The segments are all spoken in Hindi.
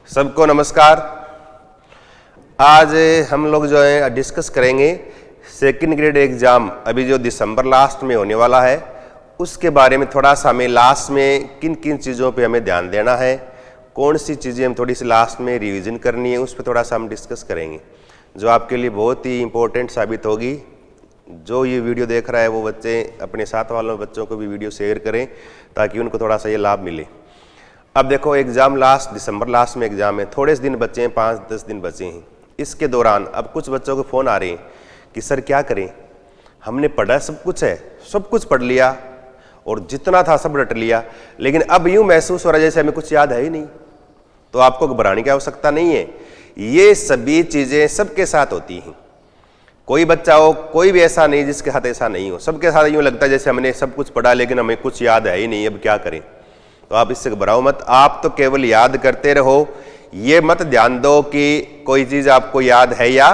सबको नमस्कार। आज हम लोग जो है डिस्कस करेंगे सेकंड ग्रेड एग्ज़ाम अभी जो दिसंबर लास्ट में होने वाला है उसके बारे में। थोड़ा सा हमें लास्ट में किन किन चीज़ों पे हमें ध्यान देना है, कौन सी चीज़ें हम थोड़ी सी लास्ट में रिवीजन करनी है, उस पर थोड़ा सा हम डिस्कस करेंगे जो आपके लिए बहुत ही इम्पोर्टेंट साबित होगी। जो ये वीडियो देख रहा है वो बच्चे अपने साथ वालों बच्चों को भी वीडियो शेयर करें ताकि उनको थोड़ा सा ये लाभ मिले। अब देखो एग्ज़ाम दिसंबर लास्ट में एग्ज़ाम है, थोड़े से दिन बचे हैं, 5-10 दिन बचे हैं। इसके दौरान अब कुछ बच्चों को फ़ोन आ रहे हैं कि सर क्या करें, हमने पढ़ा सब कुछ है, सब कुछ पढ़ लिया और जितना था सब रट लिया, लेकिन अब यूँ महसूस हो रहा है जैसे हमें कुछ याद है ही नहीं। तो आपको घबराने की आवश्यकता नहीं है, ये सभी चीज़ें सबके साथ होती हैं। कोई बच्चा हो, कोई भी ऐसा नहीं जिसके साथ ऐसा नहीं हो। सबके साथ यूँ लगता है जैसे हमने सब कुछ पढ़ा लेकिन हमें कुछ याद है ही नहीं, अब क्या करें। तो आप इससे घबराओ मत, आप तो केवल याद करते रहो। ये मत ध्यान दो कि कोई चीज़ आपको याद है या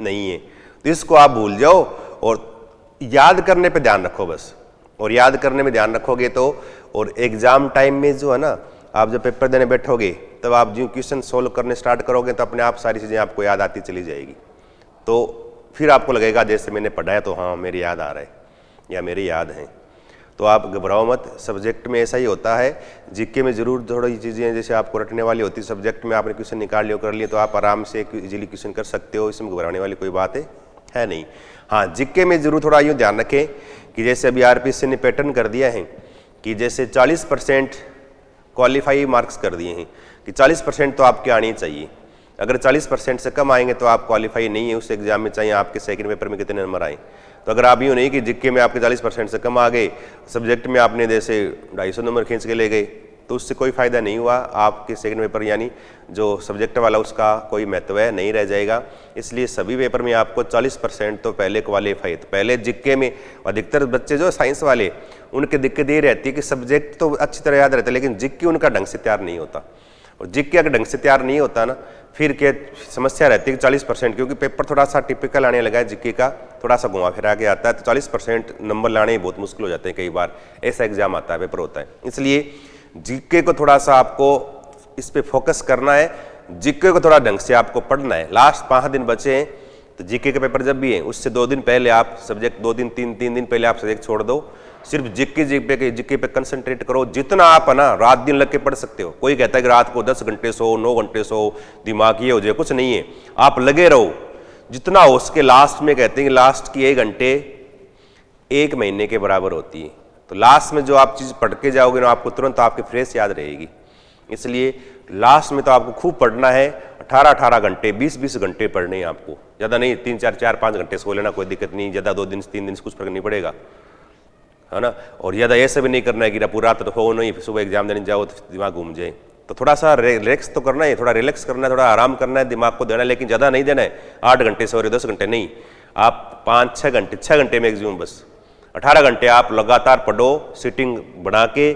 नहीं है, तो इसको आप भूल जाओ और याद करने पे ध्यान रखो बस। और याद करने में ध्यान रखोगे तो और एग्ज़ाम टाइम में जो है ना, आप जब पेपर देने बैठोगे तब आप जो क्वेश्चन सोल्व करने स्टार्ट करोगे तो अपने आप सारी चीज़ें आपको याद आती चली जाएगी। तो फिर आपको लगेगा जैसे मैंने पढ़ा है तो हाँ मेरे याद आ रहा है या मेरे याद हैं। तो आप घबराओ मत, सब्जेक्ट में ऐसा ही होता है। जीके में ज़रूर थोड़ी चीज़ें जैसे आपको रटने वाली होती है, सब्जेक्ट में आपने क्वेश्चन निकाल लिया कर लिए तो आप आराम से इजीली क्वेश्चन कर सकते हो, इसमें घबराने वाली कोई बात है नहीं। हाँ, जीके में ज़रूर थोड़ा यूँ ध्यान रखें कि जैसे अभी आरपीएससी ने पैटर्न कर दिया है कि जैसे 40% क्वालिफाई मार्क्स कर दिए हैं कि 40% तो आपके आने चाहिए। अगर 40% से कम आएंगे तो आप क्वालिफाई नहीं है उस एग्जाम में, चाहे आपके सेकंड पेपर में कितने नंबर आए। तो अगर आप यूँ नहीं कि जीके में आपके 40% से कम आ गए, सब्जेक्ट में आपने जैसे 250 नंबर खींच के ले गए, तो उससे कोई फ़ायदा नहीं हुआ। आपके सेकंड पेपर यानी जो सब्जेक्ट वाला उसका कोई महत्व है नहीं रह जाएगा। इसलिए सभी पेपर में आपको 40% तो पहले क्वालिफाई। तो पहले जीके में अधिकतर बच्चे जो साइंस वाले उनकी दिक्कत ये रहती है कि सब्जेक्ट तो अच्छी तरह याद रहता है लेकिन जीके उनका ढंग से तैयार नहीं होता। और जीके अगर ढंग से तैयार नहीं होता ना, फिर क्या समस्या रहती है कि 40%, क्योंकि पेपर थोड़ा सा टिपिकल आने लगा है जीके का, थोड़ा सा घुमा फिरा के आता है, तो 40% नंबर लाने बहुत मुश्किल हो जाते हैं। कई बार ऐसा एग्जाम आता है, पेपर होता है। इसलिए जीके को थोड़ा सा आपको इस पर फोकस करना है, जीके को थोड़ा ढंग से आपको पढ़ना है। लास्ट 5 दिन बचे हैं तो जीके के पेपर जब भी हैं उससे 2 दिन पहले आप सब्जेक्ट 2 दिन 3 दिन पहले आप सब्जेक्ट छोड़ दो, सिर्फ जीके पे कंसंट्रेट करो। जितना आप है ना रात दिन लग के पढ़ सकते हो। कोई कहता है कि रात को 10 घंटे सो, 9 घंटे सो, दिमाग ये हो जाए, कुछ नहीं है। आप लगे रहो जितना हो सके। लास्ट में कहते हैं कि लास्ट की 1 घंटे 1 महीने के बराबर होती है। तो लास्ट में जो आप चीज़ पढ़ के जाओगे ना, आपको तुरंत आपके फ्रेश याद रहेगी। इसलिए लास्ट में तो आपको खूब पढ़ना है। 18-18 घंटे 20-20 घंटे पढ़ने हैं आपको, ज़्यादा नहीं। 3-4-5 घंटे सो लेना, कोई दिक्कत नहीं। ज़्यादा 2 दिन 3 दिन से कुछ फर्क नहीं पड़ेगा, है ना। और ज़्यादा ऐसे भी नहीं करना है कि पूरा तो हो नहीं, फिर सुबह एग्जाम देने जाओ तो दिमाग घूम जाए। तो थोड़ा सा रिलैक्स तो करना है, थोड़ा रिलैक्स करना है, थोड़ा आराम करना है, दिमाग को देना है, लेकिन ज़्यादा नहीं देना है। 8 घंटे सो रहे 10 घंटे नहीं, आप 5-6 घंटे, 6 घंटे मैक्सिमम बस। 18 घंटे आप लगातार पढ़ो सिटिंग बना के।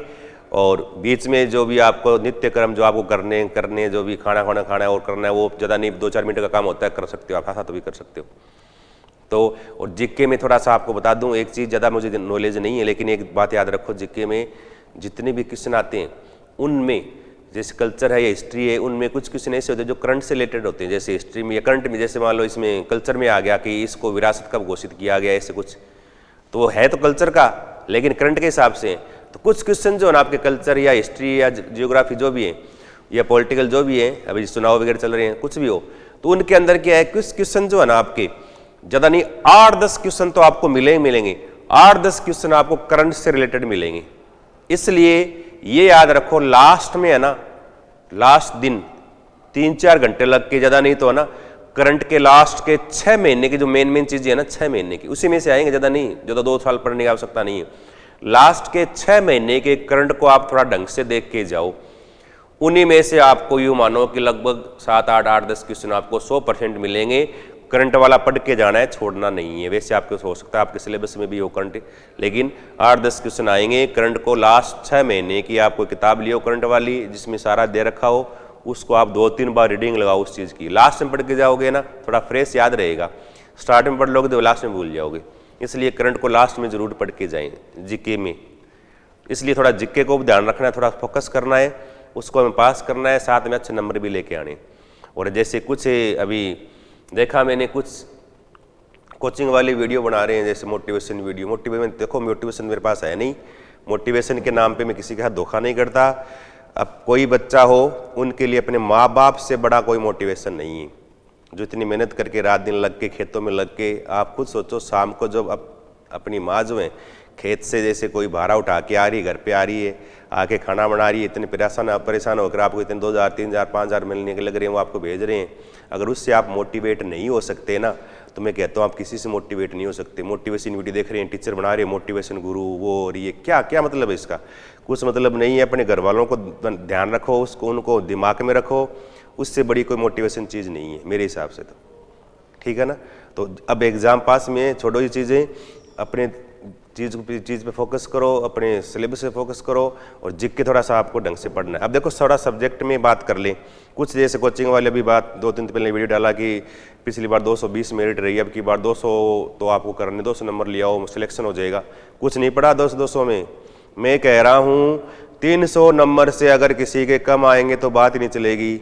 और बीच में जो भी आपको नित्य कर्म जो आपको करने जो भी खाना खाना है और करना है, वो ज़्यादा नहीं, 2-4 मिनट का काम होता है, कर सकते हो आप, ऐसा तो भी कर सकते हो। तो और जीके में थोड़ा सा आपको बता दूं एक चीज़, ज़्यादा मुझे नॉलेज नहीं है लेकिन एक बात याद रखो, जीके में जितने भी क्वेश्चन आते हैं उनमें जैसे कल्चर है या हिस्ट्री है, उनमें कुछ क्वेश्चन ऐसे होते हैं जो करंट से रिलेटेड होते हैं। जैसे हिस्ट्री में या करंट में, जैसे मान लो इसमें कल्चर में आ गया कि इसको विरासत कब घोषित किया गया, ऐसे कुछ, तो है तो कल्चर का लेकिन करंट के हिसाब से। तो कुछ क्वेश्चन जो है ना आपके कल्चर या हिस्ट्री या जियोग्राफी जो भी है या पॉलिटिकल जो भी है, अभी चुनाव वगैरह चल रहे हैं, कुछ भी हो, तो उनके अंदर क्या है, कुछ क्वेश्चन जो है ना आपके ज़्यादा नहीं 8-10 क्वेश्चन तो आपको मिलेंगे। 8-10 क्वेश्चन आपको करंट से रिलेटेड मिलेंगे। इसलिए ये याद रखो, लास्ट में है ना, लास्ट दिन 3-4 घंटे लग के, ज़्यादा नहीं तो है ना, करंट के लास्ट के 6 महीने की जो मेन चीज़ें है ना, 6 महीने की, उसी में से आएंगे। ज़्यादा नहीं, ज़्यादा 2 साल पढ़ने की आवश्यकता नहीं है। लास्ट के 6 महीने के करंट को आप थोड़ा ढंग से देख के जाओ। उन्हीं में से आपको यूँ मानो कि लगभग 7-8-10 क्वेश्चन आपको 100% मिलेंगे। करंट वाला पढ़ के जाना है, छोड़ना नहीं है। वैसे आपको हो सकता है आपके सिलेबस में भी हो करंट, लेकिन 8-10 क्वेश्चन आएंगे करंट को। लास्ट 6 महीने की आपको किताब लियो करंट वाली, जिसमें सारा दे रखा हो, उसको आप 2-3 बार रीडिंग लगाओ उस चीज़ की। लास्ट में पढ़ के जाओगे ना, थोड़ा फ्रेश याद रहेगा। स्टार्ट में पढ़ लोगे तो लास्ट में भूल जाओगे। इसलिए करंट को लास्ट में जरूर पढ़ के जाएं जीके में। इसलिए थोड़ा जीके को ध्यान रखना है, थोड़ा फोकस करना है। उसको हमें पास करना है, साथ में अच्छे नंबर भी लेके आने। और जैसे कुछ अभी देखा मैंने, कुछ कोचिंग वाले वीडियो बना रहे हैं जैसे मोटिवेशन वीडियो। मोटिवेशन देखो, मोटिवेशन मेरे पास है नहीं, मोटिवेशन के नाम पे मैं किसी के साथ धोखा नहीं करता। अब कोई बच्चा हो, उनके लिए अपने माँ बाप से बड़ा कोई मोटिवेशन नहीं है। जो इतनी मेहनत करके रात दिन लग के खेतों में लग के, आप खुद सोचो शाम को जब अपनी माँ जो है खेत से जैसे कोई भारा उठा के आ रही है, घर पे आ रही है, आके खाना बना रही है, इतने परेशान होकर आपको इतने 2000 3000 5000 मिलने के लग रहे हैं, वो आपको भेज रहे हैं। अगर उससे आप मोटिवेट नहीं हो सकते ना, तो मैं कहता हूँ आप किसी से मोटिवेट नहीं हो सकते। मोटिवेशन वीडियो देख रहे हैं, टीचर बना रहे हैं मोटिवेशन गुरु, वो और ये क्या क्या मतलब है इसका? कुछ मतलब नहीं है। अपने घर वालों को ध्यान रखो, उसको उनको दिमाग में रखो, उससे बड़ी कोई मोटिवेशन चीज़ नहीं है मेरे हिसाब से तो, ठीक है ना। तो अब एग्ज़ाम पास में छोड़ो ये चीज़ें, अपने चीज़ पे फोकस करो, अपने सिलेबस पे फोकस करो और जिग के थोड़ा सा आपको ढंग से पढ़ना है। अब देखो थोड़ा सब्जेक्ट में बात कर लें। कुछ जैसे कोचिंग वाले भी बात 2-3 दिन पहले वीडियो डाला कि पिछली बार 220 मेरिट रही, अब की बार 200 तो आपको करने, 200 नंबर लिया हो सिलेक्शन हो जाएगा। कुछ नहीं पढ़ा 200 में। मैं कह रहा हूँ 300 नंबर से अगर किसी के कम आएंगे तो बात ही नहीं चलेगी।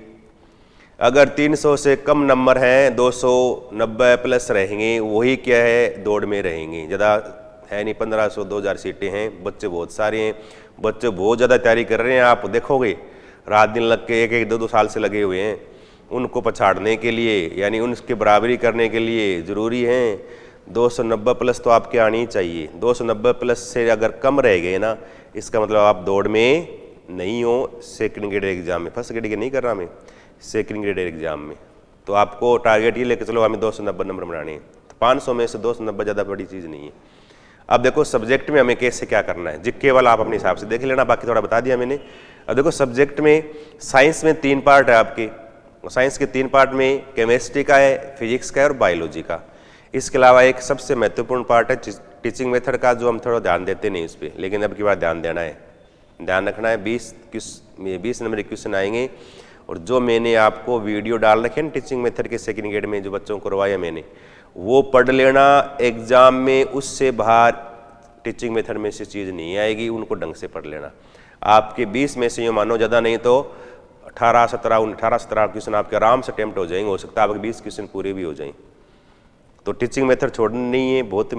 अगर 300 से कम नंबर हैं, 290 प्लस रहेंगे, वही क्या है दौड़ में रहेंगे। ज़्यादा है नहीं, 1500 2000 सीटें हैं, बच्चे बहुत सारे हैं, बच्चे बहुत ज़्यादा तैयारी कर रहे हैं। आप देखोगे रात दिन लग के 1-1 2-2 साल से लगे हुए हैं। उनको पछाड़ने के लिए, यानी उनकी बराबरी करने के लिए ज़रूरी है 290 प्लस तो आपके आनी ही चाहिए। 290 प्लस से अगर कम रह गए ना, इसका मतलब आप दौड़ में नहीं हो। सेकंड ग्रेड एग्जाम में, फर्स्ट ग्रेड के नहीं कर रहा मैं, सेकंड ग्रेड एग्जाम में तो आपको टारगेट ये लेके चलो हमें 290 नंबर बनाने हैं। तो 500 में से 290 ज़्यादा बड़ी चीज़ नहीं है। अब देखो सब्जेक्ट में हमें कैसे क्या करना है, जिक केवल आप अपने हिसाब से देख लेना, बाकी थोड़ा बता दिया मैंने। अब देखो सब्जेक्ट में साइंस में 3 पार्ट है आपके। साइंस के 3 पार्ट में केमिस्ट्री का है, फिजिक्स का है और बायोलॉजी का। इसके अलावा एक सबसे महत्वपूर्ण पार्ट है टीचिंग मेथड का, जो हम थोड़ा ध्यान देते नहीं उस पर, लेकिन अब की बार ध्यान देना है, ध्यान रखना है। 20 नंबर के क्वेश्चन आएंगे। और जो मैंने आपको वीडियो डाल रखे हैं टीचिंग मेथड के सेकंड ग्रेड में, जो बच्चों को करवाया मैंने, वो पढ़ लेना। एग्जाम में उससे बाहर टीचिंग मेथड में से चीज़ नहीं आएगी, उनको ढंग से पढ़ लेना। आपके 20 में से यूँ मानो ज़्यादा नहीं तो 18-17 क्वेश्चन आपके आराम से अटेम्प्ट हो जाएंगे। हो सकता है आपके 20 क्वेश्चन पूरे भी हो जाएं। तो टीचिंग मेथड छोड़नी नहीं है, बहुत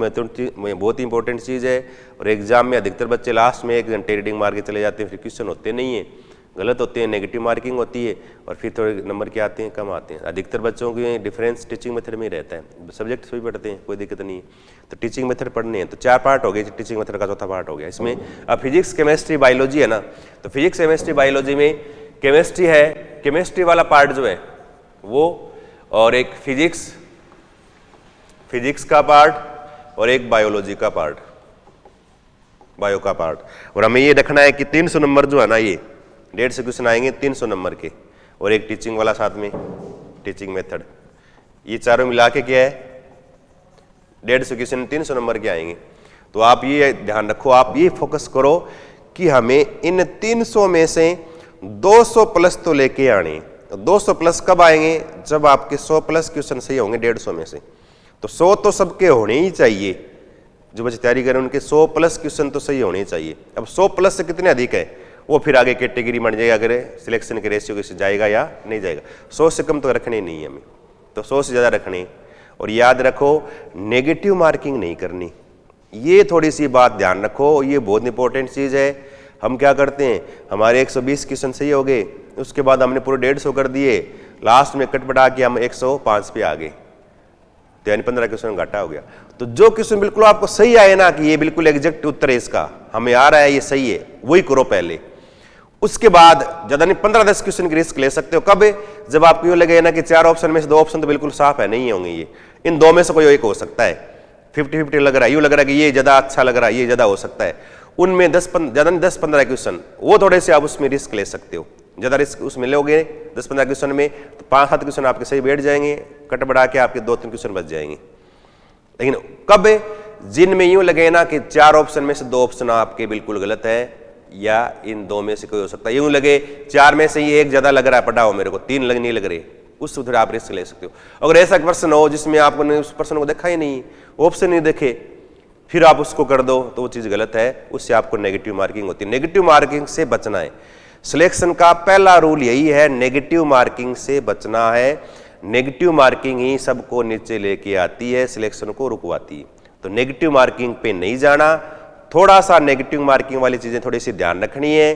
इंपॉर्टेंट चीज़ है। और एग्जाम में अधिकतर बच्चे लास्ट में 1 घंटे रीडिंग मार के चले जाते हैं, फिर क्वेश्चन होते नहीं है, गलत होते हैं, नेगेटिव मार्किंग होती है और फिर थोड़े नंबर क्या आते हैं, कम आते हैं। अधिकतर बच्चों के डिफरेंस टीचिंग मेथड में ही रहता है। सब्जेक्ट सभी पढ़ते हैं, कोई दिक्कत नहीं है। तो टीचिंग मेथड पढ़ने हैं। तो 4 पार्ट हो गए, टीचिंग मेथड का चौथा पार्ट हो गया। इसमें अब फिजिक्स केमिस्ट्री बायोलॉजी है ना, तो फिजिक्स केमिस्ट्री बायोलॉजी में केमिस्ट्री है, केमिस्ट्री वाला पार्ट जो है वो, और एक फिजिक्स का पार्ट और एक बायोलॉजी का पार्ट, बायो का पार्ट। और हमें ये रखना है कि 300 नंबर जो है ना, ये 150 क्वेश्चन आएंगे 300 नंबर के, और एक टीचिंग वाला साथ में, टीचिंग मेथड। ये चारों मिला के क्या है 150 क्वेश्चन 300 नंबर के आएंगे। तो आप ये ध्यान रखो, आप ये फोकस करो कि हमें इन 300 में से 200 प्लस तो लेके आने। तो 200 प्लस कब आएंगे? जब आपके 100 प्लस क्वेश्चन सही होंगे 150 में से। तो 100 तो सबके होने ही चाहिए, जो बच्चे तैयारी करें उनके 100 प्लस क्वेश्चन तो सही होने ही चाहिए। अब 100 प्लस से कितने अधिक है वो फिर आगे कैटेगरी बन जाएगा, अगर सिलेक्शन के रेशियो से जाएगा या नहीं जाएगा। 100 से कम तो रखने नहीं है हमें, तो 100 से ज़्यादा रखने। और याद रखो नेगेटिव मार्किंग नहीं करनी, ये थोड़ी सी बात ध्यान रखो, ये बहुत इंपॉर्टेंट चीज़ है। हम क्या करते हैं, हमारे 120 क्वेश्चन सही हो गए, उसके बाद हमने पूरे 150 कर दिए, लास्ट में कट बढ़ा के हम 105 पे आ गए, तो यानी 15 क्वेश्चन घाटा हो गया। तो जो क्वेश्चन बिल्कुल आपको सही आए ना, कि ये बिल्कुल एग्जैक्ट उत्तर है इसका, हमें आ रहा है ये सही है, वही करो पहले। उसके बाद ज़्यादा नहीं 15-10 क्वेश्चन की रिस्क ले सकते हो। कब? जब आपको यूँ लगे ना कि 4 ऑप्शन में से 2 ऑप्शन तो बिल्कुल साफ है, नहीं होंगे ये, इन 2 में से कोई एक हो सकता है, 50-50 लग रहा है, यूँ लग रहा है कि ये ज़्यादा अच्छा लग रहा है, ये ज़्यादा हो सकता है। उनमें 10-15 क्वेश्चन वो थोड़े से आप उसमें रिस्क ले सकते हो। ज़्यादा रिस्क उसमें लोगे 10-15 क्वेश्चन में, तो 5-7 क्वेश्चन आपके सही बैठ जाएंगे, कट बढ़ा के आपके 2-3 क्वेश्चन बच जाएंगे। लेकिन कब? जिनमें यूँ लगे ना कि 4 ऑप्शन में से 2 ऑप्शन आपके बिल्कुल गलत है, या इन 2 में से कोई हो सकता है। यूँ लगे 4 में से ही एक ज़्यादा लग रहा है, पढ़ा हो मेरे को, 3 नहीं लग रहे, उस थोड़ा आप रिस्क ले सकते हो। अगर ऐसा प्रश्न हो जिसमें आपने उस प्रश्न को देखा ही नहीं, ऑप्शन नहीं देखे, फिर आप उसको कर दो, तो वो चीज़ गलत है, उससे आपको नेगेटिव मार्किंग होती है। नेगेटिव मार्किंग से बचना है। सिलेक्शन का पहला रूल यही है, नेगेटिव मार्किंग से बचना है। नेगेटिव मार्किंग ही सबको नीचे लेके आती है, सिलेक्शन को रुकवाती है। तो नेगेटिव मार्किंग पे नहीं जाना, थोड़ा सा नेगेटिव मार्किंग वाली चीजें थोड़ी सी ध्यान रखनी है।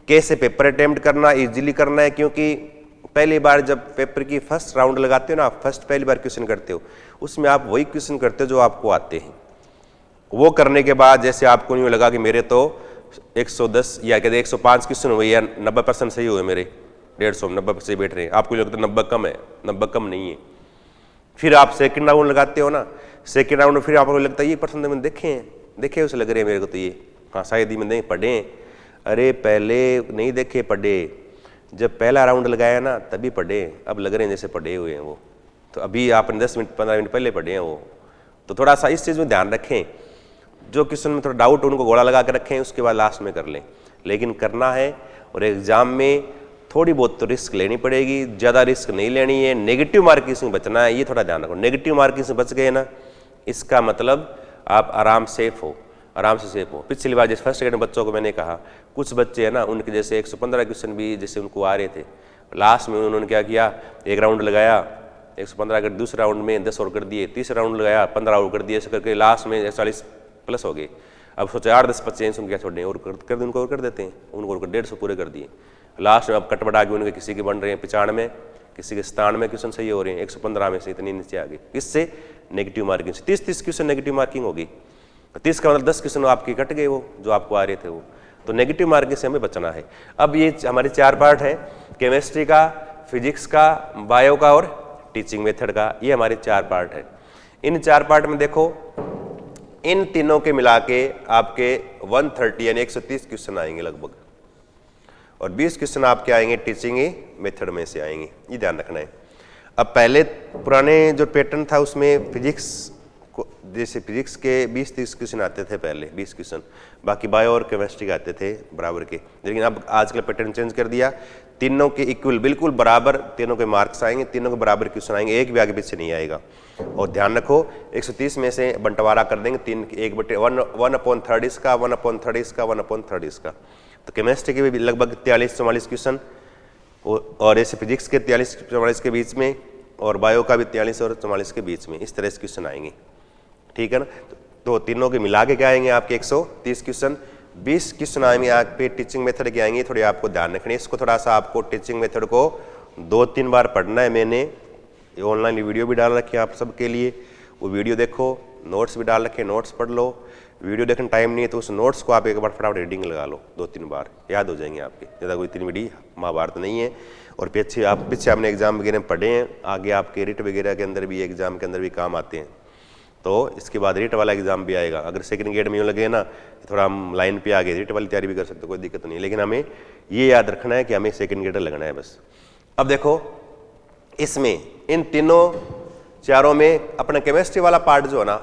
कैसे पेपर अटेम्प्ट करना, इजीली करना है, क्योंकि पहली बार जब पेपर की फर्स्ट राउंड लगाते हो ना, आप फर्स्ट पहली बार क्वेश्चन करते हो, उसमें आप वही क्वेश्चन करते हो जो आपको आते हैं। वो करने के बाद जैसे आपको यूँ लगा कि मेरे तो 110 या कहते 105 क्वेश्चन हुए या 90% सही हुए मेरे, 150 90 से बैठ रहे हैं, आपको लगता है 90 कम है, 90 कम नहीं है। फिर आप सेकंड राउंड लगाते हो ना, सेकंड राउंड में फिर आपको लगता है ये परसेंट मैंने देखे उसे लग रहे हैं मेरे को, तो ये हाँ शायद ही मैंने पढ़े हैं। अरे पहले नहीं देखे, पढ़े, जब पहला राउंड लगाया ना तभी पढ़े, अब लग रहे हैं जैसे पढ़े हुए हैं वो, तो अभी आपने 10 मिनट 15 मिनट पहले पढ़े हैं वो। तो थोड़ा सा इस चीज़ में ध्यान रखें, जो क्वेश्चन में थोड़ा डाउट उनको घोड़ा लगा के रखें, उसके बाद लास्ट में कर लें, लेकिन करना है। और एग्जाम में थोड़ी बहुत तो रिस्क लेनी पड़ेगी, ज़्यादा रिस्क नहीं लेनी है। नेगेटिव मार्किंग से बचना है, ये थोड़ा ध्यान रखो। नेगेटिव मार्किंग से बच गए ना, इसका मतलब आप आराम सेफ हो, आराम से सेफ हो। पिछली बार जैसे फर्स्ट ग्रेड में बच्चों को मैंने कहा, कुछ बच्चे हैं ना उनके जैसे 115 क्वेश्चन भी जैसे उनको आ रहे थे, लास्ट में उन्होंने क्या किया, एक राउंड लगाया 115 कर, दूसरे राउंड में 10 और कर दिए, तीसरे राउंड लगाया 15 और कर दिए, ऐसे करके लास्ट में 40 प्लस हो गए। अब सोचे 8-10 बच्चे उनको क्या छोड़ने, और कर दे, उनको और कर देते हैं, उनको 150 पूरे कर दिए। लास्ट में अब कट बढ़ा के उनके किसी के बन रहे हैं 95, किसी के 97 क्वेश्चन सही हो रहे हैं, 115 में से इतनी नीचे आ गए। किससे? नेगेटिव मार्किंग से। 30 क्वेश्चन नेगेटिव मार्किंग होगी, 30 का मतलब 10 क्वेश्चन आपके कट गए, वो जो आपको आ रहे थे वो। तो नेगेटिव मार्किंग से हमें बचना है। अब ये हमारे 4 पार्ट हैं, केमिस्ट्री का, फिजिक्स का, बायो का और टीचिंग मेथड का, ये हमारे 4 पार्ट है। इन 4 पार्ट में देखो, इन तीनों के मिला के आपके 130 यानी 130 क्वेश्चन आएंगे लगभग, और 20 क्वेश्चन आपके आएंगे टीचिंग मेथड में से आएंगे, ये ध्यान रखना है। अब पहले पुराने जो पैटर्न था उसमें फिजिक्स को, जैसे फिजिक्स के 20-30 क्वेश्चन आते थे पहले, 20 क्वेश्चन, बाकी बायो और केमिस्ट्री के आते थे बराबर के। लेकिन अब आजकल पैटर्न चेंज कर दिया, तीनों के इक्वल बिल्कुल बराबर तीनों के मार्क्स आएंगे, तीनों के बराबर क्वेश्चन आएंगे, एक भी आगे पीछे नहीं आएगा। और ध्यान रखो 130 में से बंटवारा कर देंगे, 1/3 इसका, 1/3 इसका, 1/3 इसका। तो केमिस्ट्री के भी लगभग 43-44 क्वेश्चन, और ऐसे फिजिक्स के 43-44 के बीच में, और बायो का भी 43 और 44 के बीच में, इस तरह से क्वेश्चन आएंगे, ठीक है ना। तो तीनों के मिला के क्या आएंगे आपके 130 क्वेश्चन। 20 क्वेश्चन आएंगे आपके टीचिंग मेथड के आएंगे, थोड़ी आपको ध्यान रखनी है। इसको थोड़ा सा आपको टीचिंग मेथड को 2-3 बार पढ़ना है। मैंने ऑनलाइन वीडियो भी डाल रखी है आप सबके लिए, वो वीडियो देखो, नोट्स भी डाल रखे, नोट्स पढ़ लो। वीडियो देखने टाइम नहीं है तो उस नोट्स को आप एक बार फटाफट रीडिंग लगा लो, 2-3 बार, याद हो जाएंगे आपके। ज़्यादा कोई इतनी बड़ी महाभारत नहीं है। और पीछे आपने एग्जाम वगैरह में पढ़े हैं, आगे आपके रिट वगैरह के अंदर भी, एग्जाम के अंदर भी काम आते हैं। तो इसके बाद रिट वाला एग्जाम भी आएगा। अगर सेकंड ग्रेड में यूँ लगे ना, थोड़ा हम लाइन पे आ गए, रिट वाली तैयारी भी कर सकते हो, कोई दिक्कत नहीं। लेकिन हमें ये याद रखना है कि हमें सेकंड ग्रेड लगना है बस। अब देखो इसमें इन तीनों चारों में अपना केमिस्ट्री वाला पार्ट जो है ना,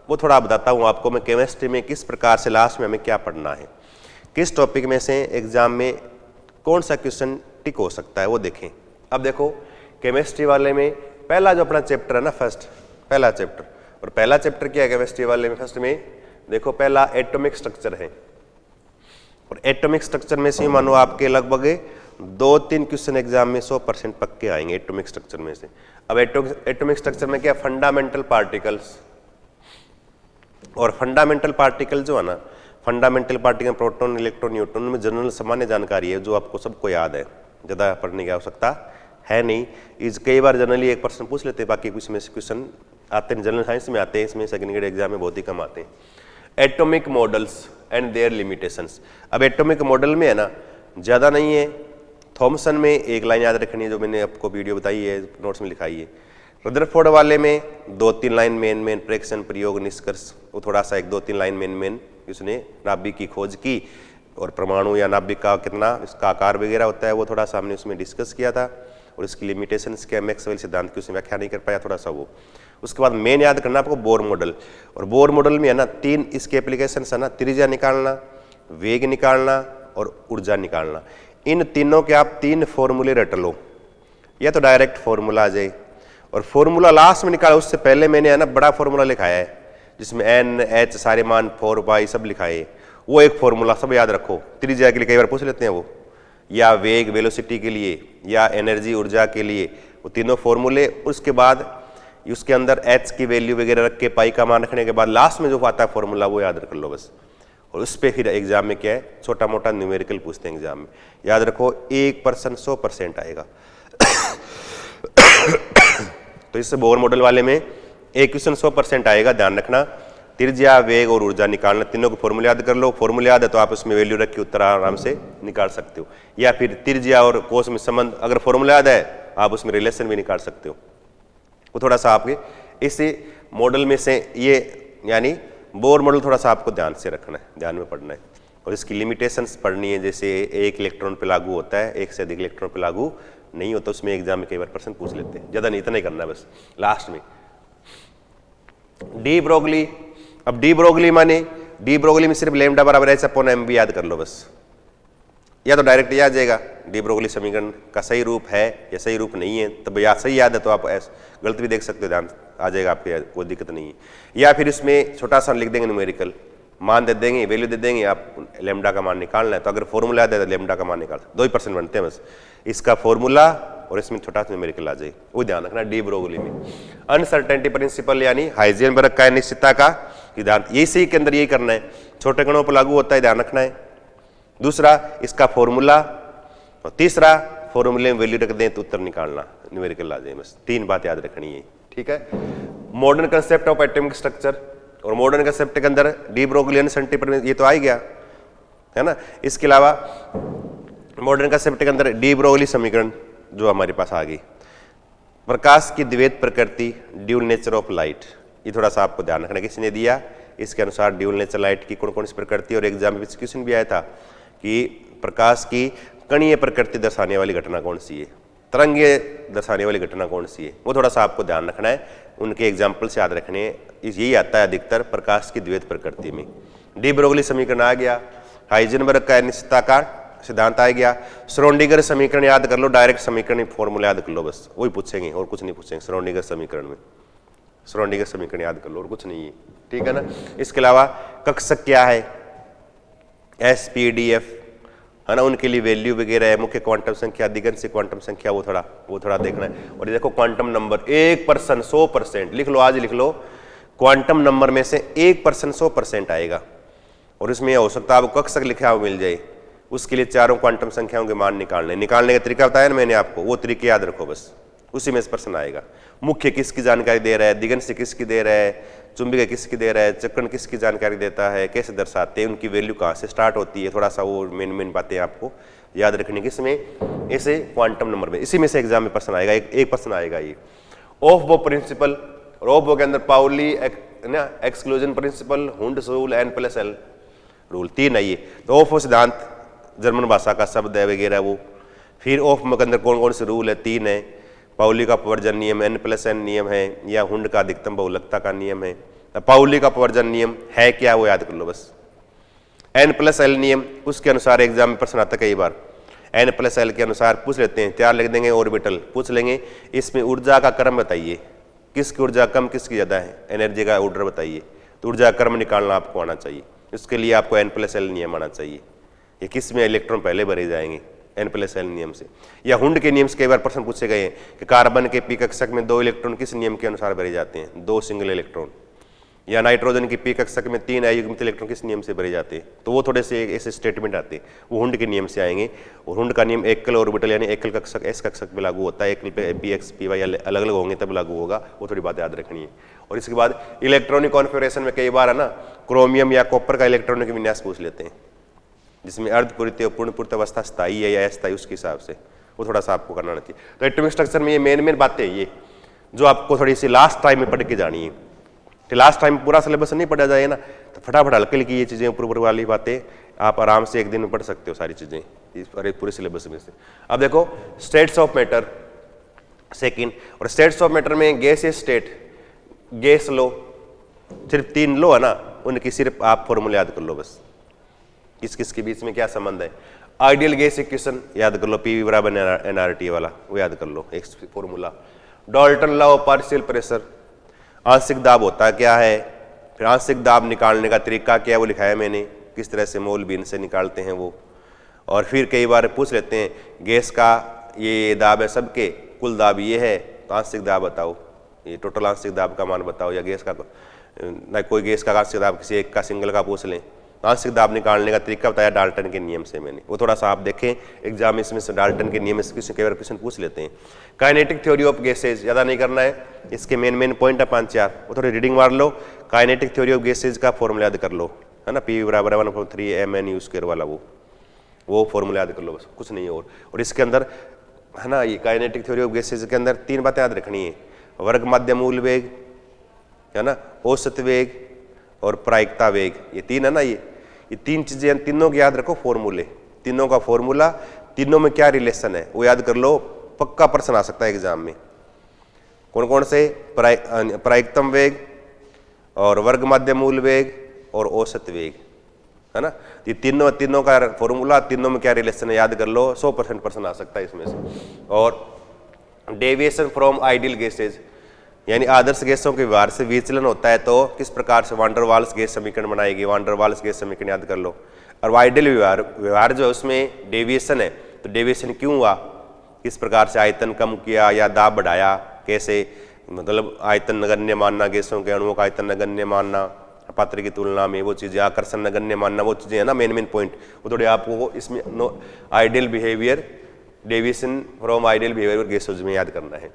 वो थोड़ा बताता हूँ आपको मैं, केमिस्ट्री में किस प्रकार से लास्ट में हमें क्या पढ़ना है, किस टॉपिक में से एग्जाम में कौन सा क्वेश्चन टिक हो सकता है, वो देखें। अब देखो केमिस्ट्री वाले में पहला जो अपना चैप्टर है ना, फर्स्ट पहला चैप्टर, और पहला चैप्टर क्या है केमिस्ट्री वाले में, फर्स्ट में देखो पहला एटॉमिक स्ट्रक्चर है। और एटॉमिक स्ट्रक्चर में से मानो आपके लगभग 2-3 क्वेश्चन एग्जाम में 100% पक्के आएंगे एटॉमिक स्ट्रक्चर में से। अब एटॉमिक स्ट्रक्चर में क्या, फंडामेंटल पार्टिकल्स, और फंडामेंटल पार्टिकल जो है ना, fundamental particle proton, electron, neutron में जनरल सामान्य जानकारी है जो आपको सबको याद है, ज़्यादा पढ़ने की आवश्यकता है नहीं। इस कई बार जनरली एक पर्सन पूछ लेते हैं, बाकी कुछ में से क्वेश्चन आते हैं, जनरल साइंस में आते हैं, इसमें सेकंड ग्रेड एग्जाम में बहुत ही कम आते हैं। Atomic models and there limitations. अब एटॉमिक मॉडल में है ना, ज़्यादा नहीं है, थॉमसन में एक लाइन याद रखनी है जो मैंने आपको वीडियो बताई है, नोट्स में लिखाई है। रदरफोर्ड वाले में 2-3 लाइन मेन प्रेक्षण, प्रयोग, निष्कर्ष, वो थोड़ा सा 1-2-3 लाइन मेन उसने नाभिक की खोज की, और परमाणु या नाभिक का कितना इसका आकार वगैरह होता है वो थोड़ा सा हमने उसमें डिस्कस किया था, और इसकी लिमिटेशंस क्या, मैक्सवेल सिद्धांत की उसमें व्याख्या नहीं कर पाया थोड़ा सा वो। उसके बाद मेन याद करना आपको बोर मॉडल, और बोर मॉडल में है ना 3 इसके एप्लीकेशन है ना, त्रिज्या निकालना, वेग निकालना और ऊर्जा निकालना। इन तीनों के आप 3 फॉर्मूले रट लो, या तो डायरेक्ट फॉर्मूला आ जाए, और फॉर्मूला लास्ट में निकाला, उससे पहले मैंने है ना बड़ा फॉर्मूला लिखाया है जिसमें N, H सारे मान 4 पाई सब लिखाए, वो एक फॉर्मूला सब याद रखो। त्रिज्या के लिए कई बार पूछ लेते हैं वो, या वेग वेलोसिटी के लिए या एनर्जी ऊर्जा के लिए, वो तीनों फॉर्मूले, उसके बाद उसके अंदर एच की वैल्यू वगैरह रख के पाई का मान रखने के बाद लास्ट में जो आता है फॉर्मूला वो याद रख लो बस। और उस पर फिर एग्जाम में क्या है, छोटा मोटा न्यूमेरिकल पूछते हैं एग्जाम में। याद रखो 1% 100% आएगा। तो इससे बोर मॉडल वाले में एक क्वेश्चन 100% आएगा, ध्यान रखना। त्रिज्या, वेग और ऊर्जा निकालना, तीनों को फॉर्मूले याद कर लो। फॉर्मूले याद है तो आप उसमें वैल्यू रख के उत्तर आराम से निकाल सकते हो। या फिर त्रिज्या और कोस में संबंध, अगर फॉर्मूला याद है आप उसमें रिलेशन भी निकाल सकते हो। वो थोड़ा सा आपके इसी मॉडल में से ये, यानी बोर मॉडल थोड़ा सा आपको ध्यान से रखना है, ध्यान में पढ़ना है और इसकी लिमिटेशंस पढ़नी है। जैसे एक इलेक्ट्रॉन पे लागू होता है, एक से अधिक इलेक्ट्रॉन पे लागू नहीं होता। उसमें एग्जाम में कई बार प्रश्न पूछ लेते हैं, ज़्यादा नहीं, इतना ही करना है बस लास्ट में। डी ब्रोगली, अब डी ब्रोगली माने डी ब्रोगली में सिर्फ लैम्डा बराबर एच अपॉन एम भी याद कर लो बस, या तो डायरेक्ट याद आ जाएगा डी ब्रोगली समीकरण का सही रूप है या सही रूप नहीं है। तब या सही याद है तो आप गलत भी देख सकते हो, ध्यान आ जाएगा आपके, कोई दिक्कत नहीं है। या फिर इसमें छोटा सा लिख देंगे न्यूमेरिकल, मान दे देंगे, वैल्यू दे देंगे, आप लैम्डा का मान निकालना है। तो अगर फॉर्मूला याद है तो लैम्डा का मान निकाल, 2% बनते हैं बस, इसका फॉर्मूला और इसमें छोटा सा न्यूमेरिकल आ जाए, वो ध्यान रखना डी ब्रोगली में। अनसर्टेनिटी प्रिंसिपल यानी हाइजेनबर्ग का अनिश्चितता का सिद्धांत, इसी के अंदर यही करना है, छोटे कणों पर लागू होता है, ध्यान रखना है। दूसरा इसका फॉर्मूला, और तीसरा फॉर्मूले में वैल्यू रख दें तो उत्तर निकालना, न्यूमेरिकल आ जाए बस। 3 बात याद रखनी है, ठीक है। Modern concept of atomic structure, और मॉडर्न कंसेप्ट के अंदर डी ब्रोगली अनसर्टेनिटी ये तो आ ही गया है ना। इसके अलावा मॉडर्न कंसेप्ट के अंदर डी ब्रोगली समीकरण जो हमारे पास आ गई, प्रकाश की द्वैत प्रकृति, ड्यूल नेचर ऑफ लाइट, ये थोड़ा सा आपको ध्यान रखना, किसने दिया, इसके अनुसार ड्यूल नेचर लाइट की कौन कौन सी प्रकृति। और एग्जाम में क्वेश्चन भी आया था कि प्रकाश की कणीय प्रकृति दर्शाने वाली घटना कौन सी है, तरंगीय दर्शाने वाली घटना कौन सी है, वो थोड़ा सा आपको ध्यान रखना है, उनके एग्जाम्पल से याद रखने। यही आता है अधिकतर प्रकाश की द्वैत प्रकृति में। डी ब्रोगली समीकरण आ गया, हाइजेनबर्ग का अनिश्चितता का सिद्धांत आ गया, श्रोडिंगर समीकरण याद कर लो, डायरेक्ट समीकरण फॉर्मूला याद कर लो बस, वही पूछेंगे और कुछ नहीं पूछेंगे। श्रोडिंगर समीकरण में श्रोडिंगर समीकरण याद कर लो और कुछ नहीं है, ठीक है ना। इसके अलावा कक्षक क्या है, SPDF है ना, उनके लिए वैल्यू वगैरह है, मुख्य क्वांटम संख्या, दिगंत से क्वांटम संख्या, वो थोड़ा देखना है। और ये देखो क्वांटम नंबर 1% 100%, लिख लो, आज लिख लो, क्वांटम नंबर में से 1% 100% आएगा। और इसमें हो सकता है आपको कक्षक लिखा हुआ मिल जाए, उसके लिए चारों क्वांटम संख्याओं के मान निकालने का तरीका बताया ना मैंने आपको, वो तरीके याद रखो बस, उसी में इस प्रश्न आएगा। मुख्य किसकी जानकारी दे रहा है, दिगंत से किसकी दे रहा है, चुंबकीय किसकी दे रहा है, चक्रण किसकी जानकारी देता है, कैसे दर्शाते हैं, उनकी वैल्यू कहाँ से स्टार्ट होती है, थोड़ा सा वो मेन बातें आपको याद रखनी, किसमें, ऐसे क्वांटम नंबर में, इसी में से एग्जाम में प्रश्न आएगा, एक प्रश्न आएगा ये। ऑफ बो प्रिंसिपल, और ऑफ बो के अंदर Pauli exclusion principle, Hund's rule, N+L rule, 3 है ये। तो ऑफ सिद्धांत जर्मन भाषा का शब्द है वगैरह वो। फिर ऑफ के अंदर कौन कौन से रूल है, 3 है, पाउली का अपवर्जन नियम, N+N नियम है, या हुंड का अधिकतम बहुलकता का नियम है। पाउली का अपवर्जन नियम है क्या, वो याद कर लो बस। N+L नियम, उसके अनुसार एग्जाम में प्रश्न आता कई बार, N+L के अनुसार पूछ लेते हैं, तैयार लिख देंगे, ऑर्बिटल पूछ लेंगे, इसमें ऊर्जा का क्रम बताइए, किसकी ऊर्जा कम किसकी ज़्यादा है, एनर्जी का ऑर्डर बताइए, तो ऊर्जा क्रम निकालना आपको आना चाहिए। इसके लिए आपको N+L नियम आना चाहिए, ये किस में इलेक्ट्रॉन पहले भरे जाएंगे, N+L नियम से। या हुंड के नियम से कई बार प्रश्न पूछे गए हैं कि कार्बन के पी कक्षक में 2 इलेक्ट्रॉन किस नियम के अनुसार भरे जाते हैं, 2 सिंगल इलेक्ट्रॉन। या नाइट्रोजन की पी कक्षक में 3 अयुग्मित इलेक्ट्रॉन किस नियम से भरे जाते हैं, तो वो थोड़े से ऐसे स्टेटमेंट आते हैं, वो हुंड के नियम से आएंगे। और हुंड का नियम एकल ऑर्बिटल यानी एकल कक्षक S कक्षक पे लागू होता है, एकल पे Px Py अलग अलग होंगे तब लागू होगा, वो थोड़ी बात याद रखनी है। और इसके बाद इलेक्ट्रॉनिक कॉन्फ़िगरेशन में कई बार है ना, क्रोमियम या कॉपर का इलेक्ट्रॉनिक विन्यास पूछ लेते हैं, जिसमें अर्धपूरित और पूर्णपूरित अवस्था स्थायी है या अस्थायी, उसके हिसाब से वो थोड़ा सा आपको करना चाहिए। तो एटॉमिक स्ट्रक्चर में ये मेन बातें ये जो आपको थोड़ी सी लास्ट टाइम में पढ़ के जानी है। तो लास्ट टाइम पूरा सिलेबस नहीं पढ़ा जाए ना, तो फटाफट हल्के हल्की ये चीज़ें ऊपर वाली बातें आप आराम से एक दिन में पढ़ सकते हो, सारी चीज़ें इस पूरे सिलेबस में से। अब देखो स्टेट्स ऑफ मैटर सेकेंड, और स्टेट्स ऑफ मैटर में गैसियस स्टेट, गैस लो, सिर्फ 3 लो है ना, उनकी सिर्फ आप फॉर्मूला याद कर लो बस, किस किस के बीच में क्या संबंध है। आइडियल गैस इक्वेशन याद कर लो, PV बराबर nRT वाला, वो याद कर लो एक formula. Dalton law of partial pressure, आंशिक दाब होता क्या है, फिर आंशिक दाब निकालने का तरीका क्या है वो लिखा है मैंने, किस तरह से मोल बीन से निकालते हैं वो। और फिर कई बार पूछ लेते हैं गैस का ये दाब है सबके, कुल दाब ये है, तो आंशिक दाब बताओ, ये टोटल आंशिक दाब का मान बताओ, या गैस का ना कोई गैस का आंशिक दाब किसी एक का सिंगल का पूछ लें। आंशिक दाब निकालने का तरीका बताया डाल्टन के नियम से मैंने, वो थोड़ा सा आप देखें एग्जाम इसमें से डाल्टन के नियम से कई बार क्वेश्चन पूछ लेते हैं। काइनेटिक थ्योरी ऑफ गैसेज ज़्यादा नहीं करना है, इसके मेन पॉइंट है 5-4, वो थोड़ी रीडिंग मार लो। काइनेटिक थ्योरी ऑफ गैसेज का फॉर्मूला याद कर लो, है ना, P बराबर 1/3 mnu² वाला वो फॉर्मूला याद कर लो, बस कुछ नहीं है। और इसके अंदर है ना, ये काइनेटिक थ्योरी ऑफ गैसेज के अंदर 3 बातें याद रखनी है, वर्ग माध्य मूल वेग, है ना, औसत वेग और प्रायिकता वेग, ये 3 है ना, ये 3 चीजें, तीनों की याद रखो फॉर्मूले, तीनों का फॉर्मूला, तीनों में क्या रिलेशन है वो याद कर लो, पक्का प्रश्न आ सकता है एग्जाम में। कौन कौन से, प्रायिकतम वेग और वर्ग माध्य मूल वेग और औसत वेग, है ना, ये तीनों का फॉर्मूला, तीनों में क्या रिलेशन है याद कर लो, 100% प्रश्न आ सकता है इसमें से। और डेविएशन फ्रॉम आइडियल गैसेज, यानी आदर्श गैसों के व्यवहार से विचलन होता है तो किस प्रकार से वान डर वाल्स गैस समीकरण बनाएगी, वान डर वाल्स गैस समीकरण याद कर लो। और आइडियल व्यवहार जो है उसमें डेविएशन है, तो डेविएशन क्यों हुआ, किस प्रकार से आयतन कम किया या दाब बढ़ाया, कैसे, मतलब आयतन नगण्य मानना, गैसों के अणुओं का आयतन नगण्य मानना पात्र की तुलना में, वो चीज़ें, आकर्षण नगण्य मानना, वो चीज़ें है ना, मेन पॉइंट, वो थोड़े आपको इसमें ideal behaviour, deviation from ideal behaviour gases में याद करना है।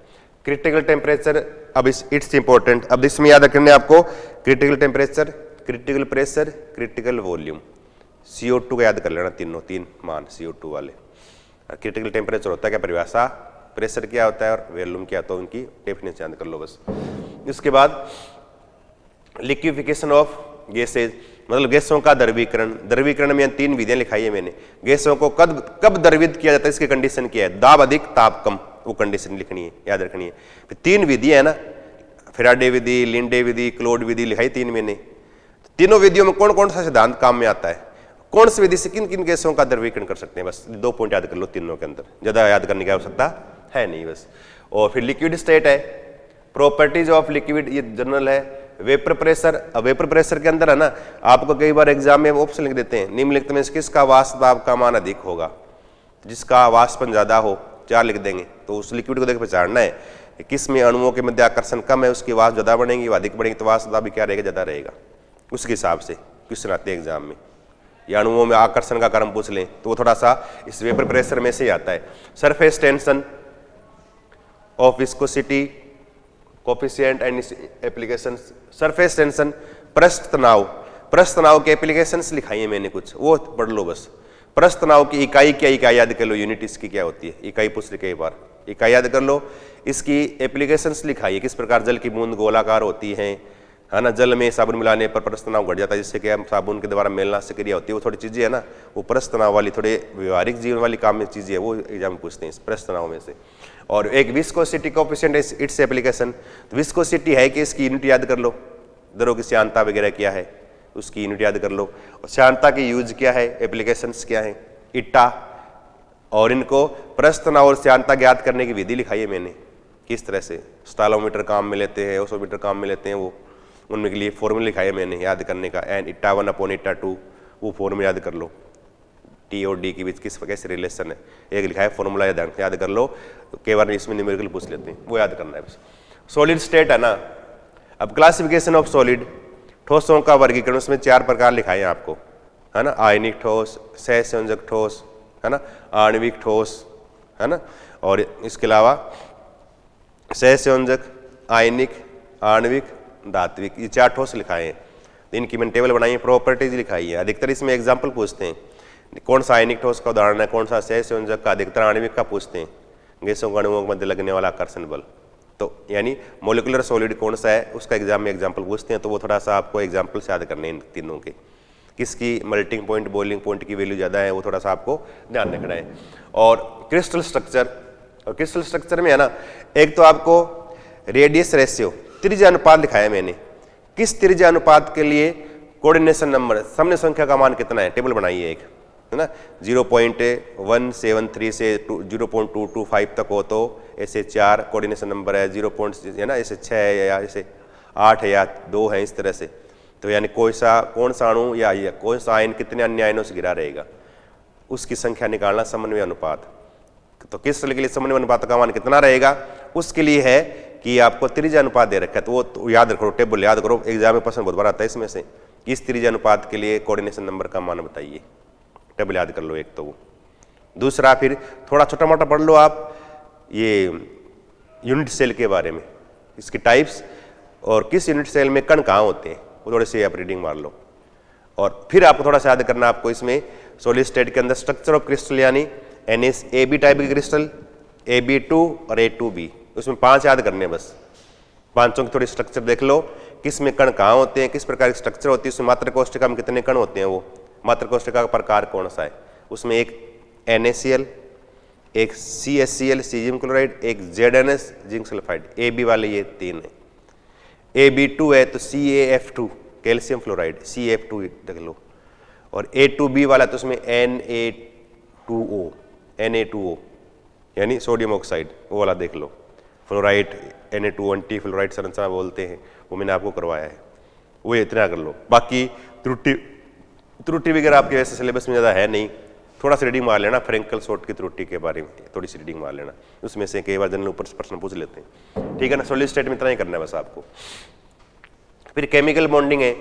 क्रिटिकल टेम्परेचर, अब इट्स इंपॉर्टेंट, अब इसमें याद रखना है आपको critical temperature, critical pressure, critical volume, CO2 का याद कर लेना, तीन मान CO2 वाले। क्रिटिकल टेम्परेचर होता है क्या परिभाषा, प्रेशर क्या होता है और वॉल्यूम क्या होता है, उनकी डेफिनेशन याद कर लो बस। इसके बाद लिक्विफिकेशन ऑफ गैसेज, मतलब गैसों का द्रवीकरण में 3 विधियां लिखाई है मैंने, गैसों को कब द्रवित किया जाता है, इसकी कंडीशन क्या है, दाब अधिक ताप कम, वो कंडीशन लिखनी है, याद रखनी है। फिर 3 विधियां है ना, फेराडे विधि, लिंडे विधि, क्लोड विधि लिखाई 3 मैंने। तीनों विधियों में कौन कौन सा सिद्धांत काम में आता है, कौन सी विधि से किन किन गैसों का द्रवीकरण कर सकते हैं, बस 2 पॉइंट याद कर लो तीनों के अंदर, ज्यादा याद करने की आवश्यकता है नहीं बस। और फिर लिक्विड स्टेट है, प्रॉपर्टीज ऑफ लिक्विड, ये जनरल है। वेपर प्रेशर, अब वेपर प्रेशर के अंदर है ना, आपको कई बार एग्जाम में ऑप्शन लिख देते हैं, निम्नलिखित में किसका वाष्प दाब का मान अधिक होगा, जिसका वाष्पन ज्यादा हो 4 लिख देंगे, तो उस लिक्विड को देख पहचानना है किस में अणुओं के मध्य आकर्षण कम है, उसकी वाष्प ज्यादा बढ़ेगी, अधिक बढ़ेगी, तो वाष्प दाब भी क्या रहेगा, ज्यादा रहेगा। उसके हिसाब से क्वेश्चन आते हैं एग्जाम में, या अणुओं में आकर्षण का क्रम पूछ लें तो वो थोड़ा सा इस वेपर प्रेशर में से ही आता है। Surface tension of viscosity coefficient and applications, surface tension, पृष्ठ तनाव के एप्लीकेशंस लिखाई है मैंने कुछ, वो पढ़ लो बस। पृष्ठ तनाव की इकाई क्या, इकाई याद कर लो, यूनिट इसकी क्या होती है, इकाई पूछ ली कई बार, इकाई याद कर लो। इसकी एप्लीकेशंस लिखाई है, किस प्रकार जल की बूंद गोलाकार होती है ना, जल में साबुन मिलाने पर पृष्ठ तनाव घट जाता है, जिससे कि साबुन के द्वारा मेलना से क्रिया होती है, वो थोड़ी चीजें है ना, वो पृष्ठ तनाव वाली, थोड़े व्यवहारिक जीवन वाली काम में चीजें है, वो एग्जाम में पूछते हैं इस पृष्ठ तनाव में से। और एक viscosity coefficient, its application, viscosity है कि इसकी यूनिट याद कर लो, द्रव की श्यानता वगैरह क्या है उसकी यूनिट याद कर लो, और श्यानता की यूज क्या है, एप्लीकेशंस क्या है, इट्टा। और इनको पृष्ठ तनाव और श्यानता ज्ञात करने की विधि लिखाई है मैंने, किस तरह से स्टालोमीटर काम में लेते हैं, ओसोमीटर काम में लेते हैं, वो उनके लिए फॉर्मूला लिखाया मैंने याद करने का, एन इट्टा 1/इट्टा 2, वो फॉर्मूला याद कर लो, टी और डी के बीच किस कैसे रिलेशन है, एक लिखा है फॉर्मूला याद कर लो, तो कई बार इसमें न्यूमेरिकल पूछ लेते हैं, वो याद करना है बस। सॉलिड स्टेट है ना, अब क्लासिफिकेशन ऑफ सॉलिड, ठोसों का वर्गीकरण, उसमें 4 प्रकार लिखाए हैं आपको, है ना, आयनिक ठोस, सहसंयोजक ठोस, है ना, आणविक ठोस, है ना, और इसके अलावा सहसंयोजक, आयनिक, आणविक, धात्विक, ये 4 ठोस लिखाए हैं। इनकी मैंने टेबल बनाई है, प्रॉपर्टीज लिखाई है। अधिकतर इसमें एग्जाम्पल पूछते हैं, कौन सा आयनिक ठोस का उदाहरण है, कौन सा सहसंयोजक का, अधिकतर आणविक का पूछते हैं, गैसों के अणुओं के मध्य लगने वाला आकर्षण बल, तो यानी मोलिकुलर सॉलिड कौन सा है उसका एग्जाम में एग्जाम्पल पूछते हैं, तो वो थोड़ा सा आपको एग्जाम्पल से याद करने हैं इन तीनों के, किसकी मेल्टिंग पॉइंट बॉइलिंग पॉइंट की वैल्यू ज़्यादा है, वो थोड़ा सा आपको ध्यान रखना है। और क्रिस्टल स्ट्रक्चर, और क्रिस्टल स्ट्रक्चर में है ना, एक तो आपको रेडियस रेशियो, त्रिज्या अनुपात लिखाया है मैंने, किस त्रिज्या अनुपात के लिए कोऑर्डिनेशन नंबर, समन्वय संख्या का मान कितना है, टेबल बनाइए एक, है ना, 0.173 से 0.225 तक हो तो ऐसे 4 कोऑर्डिनेशन नंबर है, 0. है ना, ऐसे 6 है या ऐसे 8 है या 2 है, इस तरह से, तो यानी कौन सा अणु या कौन सा आयन कितने अन्य आयनों से घिरा रहेगा, उसकी संख्या निकालना समन्वय अनुपात। तो किस के लिए समन्वय अनुपात का मान कितना रहेगा, उसके लिए है कि आपको त्रिज्या अनुपात दे रखा है, तो वो याद रखो, टेबल याद करो, एग्जाम में प्रश्न बहुत बार आता है इसमें से, इस त्रिज्या अनुपात के लिए कोऑर्डिनेशन नंबर का मान बताइए, टेबल याद कर लो एक तो वो। दूसरा फिर थोड़ा छोटा मोटा पढ़ लो आप ये यूनिट सेल के बारे में, इसकी टाइप्स और किस यूनिट सेल में कण कहाँ होते हैं, वो थोड़े से आप रीडिंग मार लो। और फिर आपको थोड़ा सा याद करना, आपको इसमें सॉलिड स्टेट के अंदर स्ट्रक्चर ऑफ क्रिस्टल यानी NaCl टाइप के क्रिस्टल, Ab2 और A2B, उसमें 5 याद करने हैं बस। पांचों की थोड़ी स्ट्रक्चर देख लो, किस में कण कहाँ होते हैं, किस प्रकार की स्ट्रक्चर होती है, उसमें मात्रा कोष्ठिका में कितने कण होते हैं, वो मात्रा कोष्ठिका का प्रकार कौन सा है, उसमें एक NaCl, एक CaCl सीजियम क्लोराइड, एक ZnS जिंक सल्फाइड, Ab वाले ये 3 है। Ab2 है तो CaF2 कैल्शियम फ्लोराइड, CaF2 देख लो, और A2B वाला तो उसमें Na2O यानी सोडियम ऑक्साइड, वो वाला देख लो। फ्लोराइड Na2 फ्लोराइड संरचना बोलते हैं, वो मैंने आपको करवाया है, वो इतना कर लो। बाकी त्रुटि वगैरह आपके वैसे सिलेबस में ज़्यादा है नहीं, थोड़ा सा रीडिंग मार लेना, फ्रेंकल शॉर्ट की त्रुटि के बारे में थोड़ी सी रीडिंग मार लेना, उसमें से कई बार जनरल ऊपर प्रश्न पूछ लेते हैं, ठीक है ना। सॉलिड स्टेट में इतना ही करना है बस आपको। फिर केमिकल बॉन्डिंग है,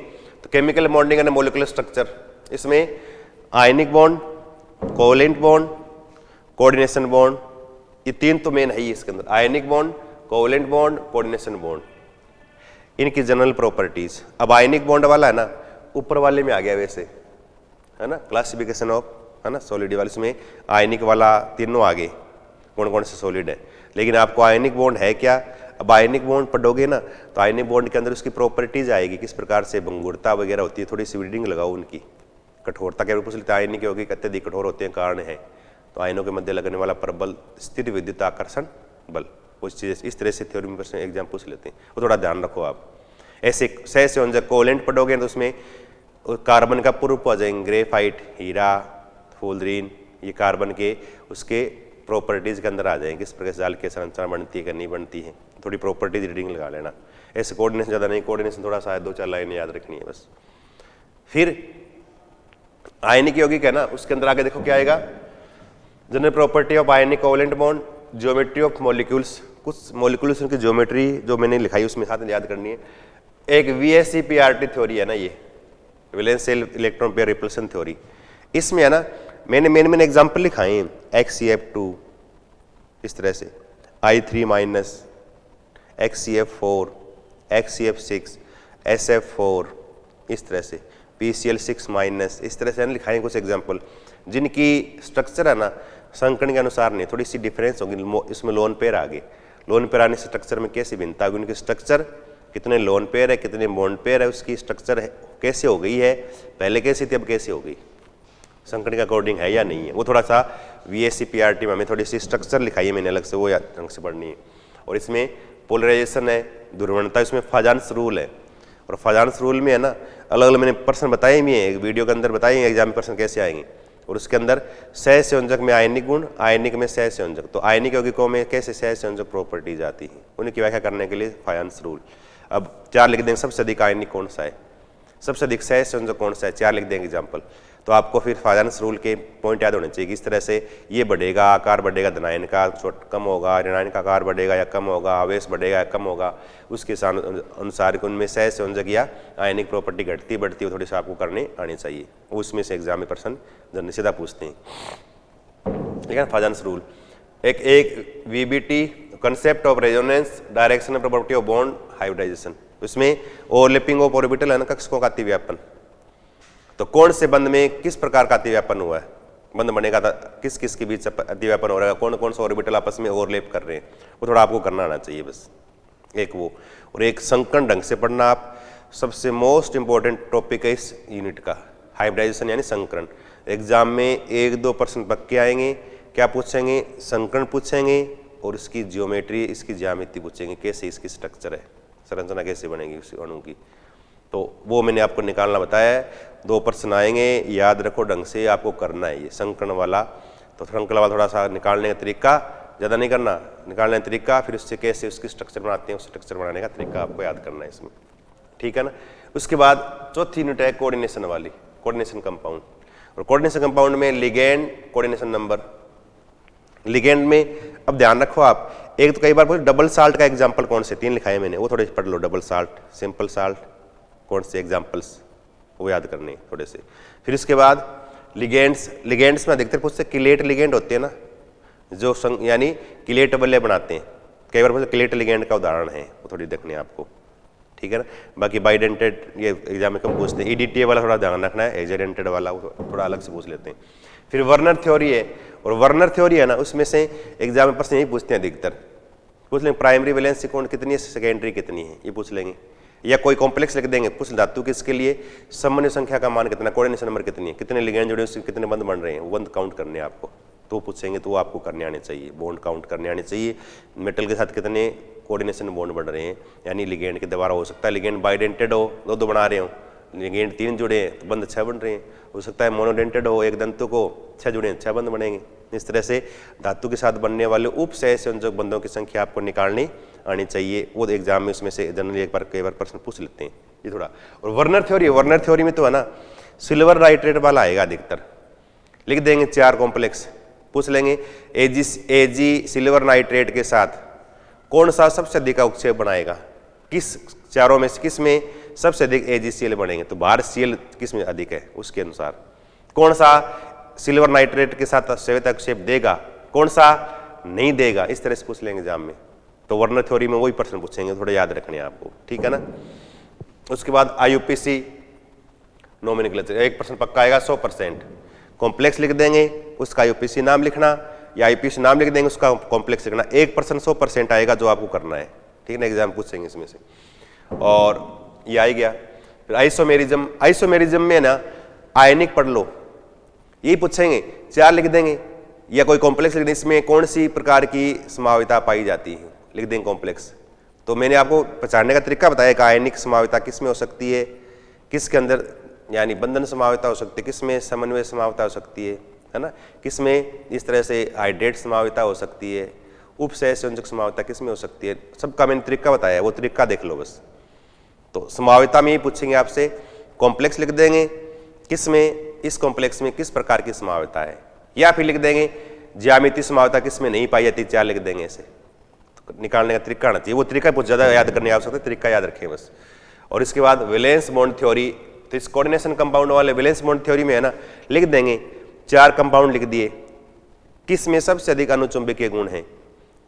तो केमिकल बॉन्डिंग है मॉलिक्यूलर स्ट्रक्चर, इसमें ionic bond, covalent bond, coordination bond, ये 3 तो मेन है ही इसके अंदर, ionic bond, covalent bond, coordination bond, इनकी जनरल प्रॉपर्टीज। अब आयनिक बॉन्ड वाला है ना, ऊपर वाले में आ गया वैसे, है ना, क्लासिफिकेशन ऑफ, है ना, सॉलिड वाले, इसमें आयनिक वाला तीनों आगे कौन कौन से सॉलिड है, लेकिन आपको आयनिक बॉन्ड है क्या। अब आयनिक बॉन्ड पढ़ोगे ना, तो आयनिक बॉन्ड के अंदर उसकी प्रॉपर्टीज आएगी, किस प्रकार से भंगुरता वगैरह होती है, थोड़ी सी रीडिंग लगाओ उनकी। कठोरता के रूप में आयनिक होगी, अत्यधिक कठोर होते हैं, कारण है तो आयनों के मध्य लगने वाला प्रबल स्थिर विद्युत आकर्षण बल, उस चीज इस तरह से थ्योरी में प्रश्न एग्जाम पूछ लेते हैं, वो थोड़ा ध्यान रखो आप। ऐसे सहसंयोजक कोवलेंट पढ़ोगे तो उसमें कार्बन का पूर्व आ जाएंगे, ग्रेफाइट, हीरा, फुलरीन, ये कार्बन के उसके प्रॉपर्टीज के अंदर आ जाएंगे, किस प्रकार से जाल की संरचना बनती है कि नहीं बनती है, थोड़ी प्रॉपर्टीज रीडिंग लगा लेना। ऐसे कोऑर्डिनेशन ज़्यादा नहीं, कोऑर्डिनेशन थोड़ा सा 2-4 लाइनें याद रखनी है बस। फिर आयनिक यौगिक है ना, उसके अंदर आगे देखो क्या आएगा, general property of ionic covalent bond, geometry of molecules, कुछ मॉलिक्यूल्स की ज्योमेट्री जो मैंने लिखाई उसमें साथ में याद करनी है। एक VSEPRT थ्योरी है ना, ये valence shell electron pair repulsion theory, इसमें है ना मैंने एग्जाम्पल लिखाए हैं, XCF2 इस तरह से, I3-, XCF4, XCF6, SF4 इस तरह से, PCl6-, इस तरह से लिखाए कुछ एग्जाम्पल, जिनकी स्ट्रक्चर है ना संकरण के अनुसार नहीं, थोड़ी सी डिफरेंस होगी। इसमें लोन पेयर आगे, लोन पेयर आने से स्ट्रक्चर में कैसी भिन्नता होगी, उनकी स्ट्रक्चर कितने लोन पेयर है, कितने बॉन्ड पेयर है, उसकी स्ट्रक्चर है कैसे हो गई है, पहले कैसी थी अब कैसे हो गई, संकरण के अकॉर्डिंग है या नहीं है, वो थोड़ा सा VSEPRT में हमें थोड़ी सी स्ट्रक्चर लिखाई है मैंने अलग से, वो ढंग से पढ़नी है। और इसमें पोलराइजेशन है, ध्रुवणता, इसमें फाजान्स रूल है, और फाजान्स रूल में है ना अलग अलग मैंने प्रश्न बताए भी हैं, एक वीडियो के अंदर बताएंगे एग्जाम में प्रश्न कैसे आएंगे। और उसके अंदर सहसंयोजक में आयनिक गुण, आयनिक में सहसंयोजक, तो आयनिक यौगिकों में कैसे सहसंयोजक प्रॉपर्टीज आती हैं, उनकी व्याख्या करने के लिए फाजान्स रूल। अब 4 लिख देंगे, सबसे अधिक आयनिक कौन सा है, सबसे अधिक सहसंयोजक कौन सा है, 4 लिख देंगे एग्जाम्पल। तो आपको फिर फाजान्स रूल के पॉइंट याद होने चाहिए कि इस तरह से ये बढ़ेगा, आकार बढ़ेगा, धनायन का कम होगा, ऋणायन का आकार बढ़ेगा या कम होगा, आवेश बढ़ेगा या कम होगा, उसके अनुसार उनमें सहसंयोजक या आयनिक प्रॉपर्टी घटती बढ़ती, वो थोड़ी सा आपको करने आनी चाहिए, उसमें से एग्जाम में प्रश्न जनरली सीधा पूछते हैं, ठीक है। फाजान्स रूल एक VBT concept of resonance directional property of bond hybridisation, उसमें ओवरलैपिंग ऑफ ऑर्बिटल है ना, कक्षकों का अतिव्यापन, तो कौन से बंध में किस प्रकार का अतिव्यापन हुआ है, बंध बनेगा था किस किस के बीच अतिव्यापन हो रहा है, कौन कौन से ऑर्बिटल आपस में ओवरलैप कर रहे हैं, वो थोड़ा आपको करना आना चाहिए बस, एक वो। और एक संकरण ढंग से पढ़ना आप, सबसे मोस्ट इंपॉर्टेंट टॉपिक है इस यूनिट का, हाइब्रिडाइजेशन यानी संकरण। एग्जाम में 1-2 प्रश्न पक्के आएंगे, क्या पूछेंगे, संकरण पूछेंगे और इसकी ज्योमेट्री, इसकी ज्यामिति पूछेंगे, कैसे इसकी स्ट्रक्चर है, संरचना कैसे बनेगी उस अणु की, तो वो मैंने आपको निकालना बताया है। 2 प्रश्न आएंगे, याद रखो ढंग से आपको करना है ये संकरण वाला। तो संकरण वाला थोड़ा सा निकालने का तरीका, ज़्यादा नहीं करना, निकालने का तरीका, फिर उससे कैसे उसकी स्ट्रक्चर बनाते हैं, उस स्ट्रक्चर बनाने का तरीका आपको याद करना है इसमें, ठीक है ना। उसके बाद चौथी यूनिट है कोऑर्डिनेशन वाली, कोऑर्डिनेशन कंपाउंड, और कोऑर्डिनेशन कंपाउंड में लिगेंड कोऑर्डिनेशन नंबर। लिगेंड में अब ध्यान रखो आप, एक तो कई बार डबल साल्ट का एग्जांपल कौन से 3 लिखा है मैंने, वो थोड़े पढ़ लो। डबल साल्ट, सिंपल साल्ट, कौन से एग्जांपल्स वो याद करने हैं थोड़े से। फिर इसके बाद लिगेंड्स में अधिकतर पूछते किलेट लिगेंड होते हैं ना, जो यानी किलेट वलय बनाते हैं। कई बार पूछते किलेट लिगेंड का उदाहरण है, वो थोड़ी देखनी है आपको, ठीक है ना। बाकी बाइडेंटेड ये एग्जाम में कम पूछते हैं, ईडीटीए वाला थोड़ा ध्यान रखना है, एजेडेंटेड वाला वो थोड़ा अलग से पूछ लेते हैं। फिर वर्नर थ्योरी है, और वर्नर थ्योरी है ना, उसमें से एग्जाम में प्रश्न यही पूछते हैं अधिकतर। पूछ लेंगे प्राइमरी वैलेंसी कौन कितनी है, सेकेंडरी कितनी है, ये पूछ लेंगे। या कोई कॉम्प्लेक्स लिख देंगे, पूछ धातु किसके लिए समन्वय संख्या का मान कितना, कोऑर्डिनेशन नंबर कितनी है, कितने लिगेंड जुड़े उसके कितने बंध बन रहे हैं, वो बंध काउंट करने हैं आपको। तो पूछेंगे तो वो आपको करने आने चाहिए, बॉन्ड काउंट करने आने चाहिए। मेटल के साथ कितने कोऑर्डिनेशन बॉन्ड बन रहे हैं, यानी लिगेंड के द्वारा हो सकता है लिगेंड बाइडेंटेड हो, दो बना रहे हो, लिगेंड 3 जुड़े हैं तो बंध 6 बन रहे हैं। हो सकता है मोनोडेंटेड हो, एक दंतु को 6 जुड़े हैं 6 बंध बनेंगे। इस तरह से धातु के साथ बनने वाले उप सहसंयोजक बंधों की संख्या आपको निकालनी आनी चाहिए। वो एग्जाम में उसमें से जनरली एक बार कई बार प्रश्न पूछ लेते हैं ये थोड़ा। और वर्नर थ्योरी में तो है ना सिल्वर नाइट्रेट वाला आएगा अधिकतर, लिख देंगे 4 कॉम्प्लेक्स, पूछ लेंगे एजी सिल्वर नाइट्रेट के साथ कौन सा सबसे अधिक अवक्षेप बनाएगा, किस चारों में से किस में सबसे अधिक एजीसीएल बनेंगे, तो बाहर सीएल किस में अधिक है उसके अनुसार। कौन सा सिल्वर नाइट्रेट के साथ श्वेत अवक्षेप देगा, कौन सा नहीं देगा, इस तरह से पूछ लेंगे एग्जाम में। तो वर्नर थ्योरी में वही प्रश्न पूछेंगे, थोड़े याद रखने हैं आपको, ठीक है ना। उसके बाद आईयूपीसी नोमेनक्लेचर, एक प्रश्न पक्का आएगा 100%। कॉम्प्लेक्स लिख देंगे, उसका आईयूपीसी नाम लिखना, या आईपीसी नाम लिख देंगे, उसका कॉम्प्लेक्स लिखना। 1% 100% आएगा जो आपको करना है, ठीक है ना, एग्जाम पूछेंगे इसमें से। और ये आ गया। फिर आइसोमेरिज्म में ना आयनिक पढ़ लो, यही पूछेंगे, 4 लिख देंगे, या कोई कॉम्प्लेक्स लिख देंगे, इसमें कौन सी प्रकार की संभाव्यता पाई जाती है, लिख देंगे कॉम्प्लेक्स। तो मैंने आपको पहचानने का तरीका बताया कि आयनिक संभाव्यता किस में हो सकती है, किसके अंदर यानी बंधन संभाव्यता हो सकती है, किस में समन्वय संभाव्यता हो सकती है ना, किस में इस तरह से हाइड्रेट संभाव्यता हो सकती है, उप सहसंयोजक संभाव्यता किस में हो सकती है, सबका मैंने तरीका बताया, वो तरीका देख लो बस। तो संभाव्यता में ही पूछेंगे आपसे, कॉम्प्लेक्स लिख देंगे, किस में इस कॉम्प्लेक्स में किस प्रकार की संभाव्यता है, या फिर लिख देंगे ज्यामितीय संभाव्यता किस में नहीं पाई जाती, 4 लिख देंगे ऐसे। तो निकालने का तरीका आना चाहिए, वो तरीका बहुत ज़्यादा याद करने की आवश्यकता है, तरीका याद रखें बस। और इसके बाद वैलेंस बॉन्ड थ्योरी, तो इस कोऑर्डिनेशन कंपाउंड वाले वैलेंस बॉन्ड थ्योरी में है ना, लिख देंगे 4 कंपाउंड लिख दिए, किस में सबसे अधिक अनुचुंबकीय गुण है,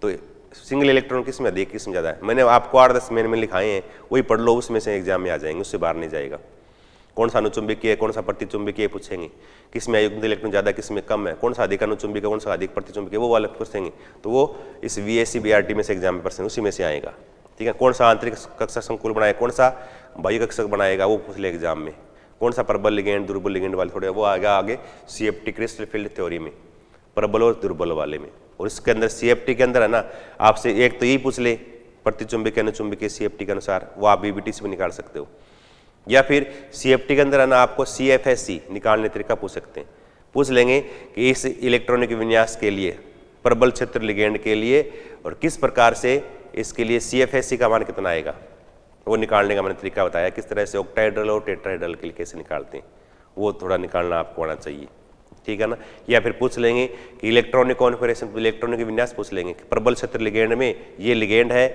तो सिंगल इलेक्ट्रॉन किस में अधिक किस में ज़्यादा है। मैंने आपको 8-10 में लिखाए हैं, वही पढ़ लो, उसमें से एग्जाम में आ जाएंगे, उससे बाहर नहीं जाएगा। कौन सा अनुचुंबकीय है, कौन सा प्रतिचुंबकीय पूछेंगे, किस में अयुग्मित इलेक्ट्रॉन ज़्यादा किस में कम है, कौन सा अधिक अनुचुंबकीय कौन सा अधिक प्रतिचुंबकीय, वो वाले पूछेंगे। तो वो इस VSC BRT में से एग्जाम में प्रश्न उसी में से आएगा, ठीक है। कौन सा आंतरिक कक्षक संकुल बनाएगा, कौन सा बाह्य कक्षक बनाएगा, वो पूछ ले एग्जाम में। कौन सा प्रबल लिगेंड दुर्बल लिगेंड वाले थोड़े वो आएगा आगे CFT क्रिस्टल फील्ड थ्योरी में, प्रबल और दुर्बल वाले में। और इसके अंदर CFT के अंदर है ना, आपसे एक तो यही पूछ ले प्रतिचुंबकीय अनुचुंबकीय CFT के अनुसार, वो आप BBT से भी निकाल सकते हो। या फिर CFT के अंदर है ना, आपको CFSC निकालने तरीका पूछ सकते हैं। पूछ लेंगे कि इस इलेक्ट्रॉनिक विन्यास के लिए प्रबल क्षेत्र लिगेंड के लिए और किस प्रकार से इसके लिए CFSC का मान कितना आएगा, वो निकालने का मैंने तरीका बताया, किस तरह से ऑक्टाहेड्रल और टेट्राहेड्रल के लिए कैसे निकालते हैं, वो थोड़ा निकालना आपको आना चाहिए, ठीक है ना। या फिर पूछ लेंगे कि इलेक्ट्रॉनिक कॉन्फिगरेशन, इलेक्ट्रॉनिक विन्यास पूछ लेंगे कि प्रबल क्षेत्र लिगेंड में ये लिगेंड है,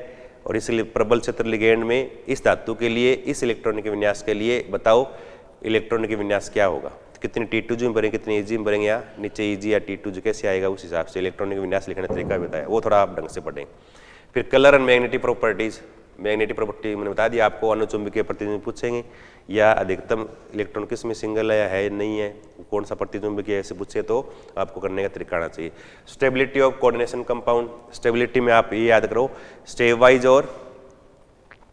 और इसलिए प्रबल क्षेत्र लिगेंड में इस धातु के लिए इस इलेक्ट्रॉनिक विन्यास के लिए बताओ इलेक्ट्रॉनिक विन्यास क्या होगा, कितनी T2 में भरेंगे, कितनी EG में भरेंगे, या नीचे EG या T2 कैसे आएगा, उस हिसाब से इलेक्ट्रॉनिक विन्यास लिखने का तरीका बताया, वो थोड़ा आप ढंग से पढ़ें। फिर colour and magnetic properties, magnetic property मैंने बता दिया आपको, अनुचुंबकीय प्रतिचुंबकीय पूछेंगे, या अधिकतम इलेक्ट्रॉन किस में सिंगल है नहीं है, कौन सा प्रतिचुंबकीय ऐसे पूछे तो आपको करने का तरीका आना चाहिए। Stability of coordination compound, stability में आप ये याद करो स्टेप वाइज, और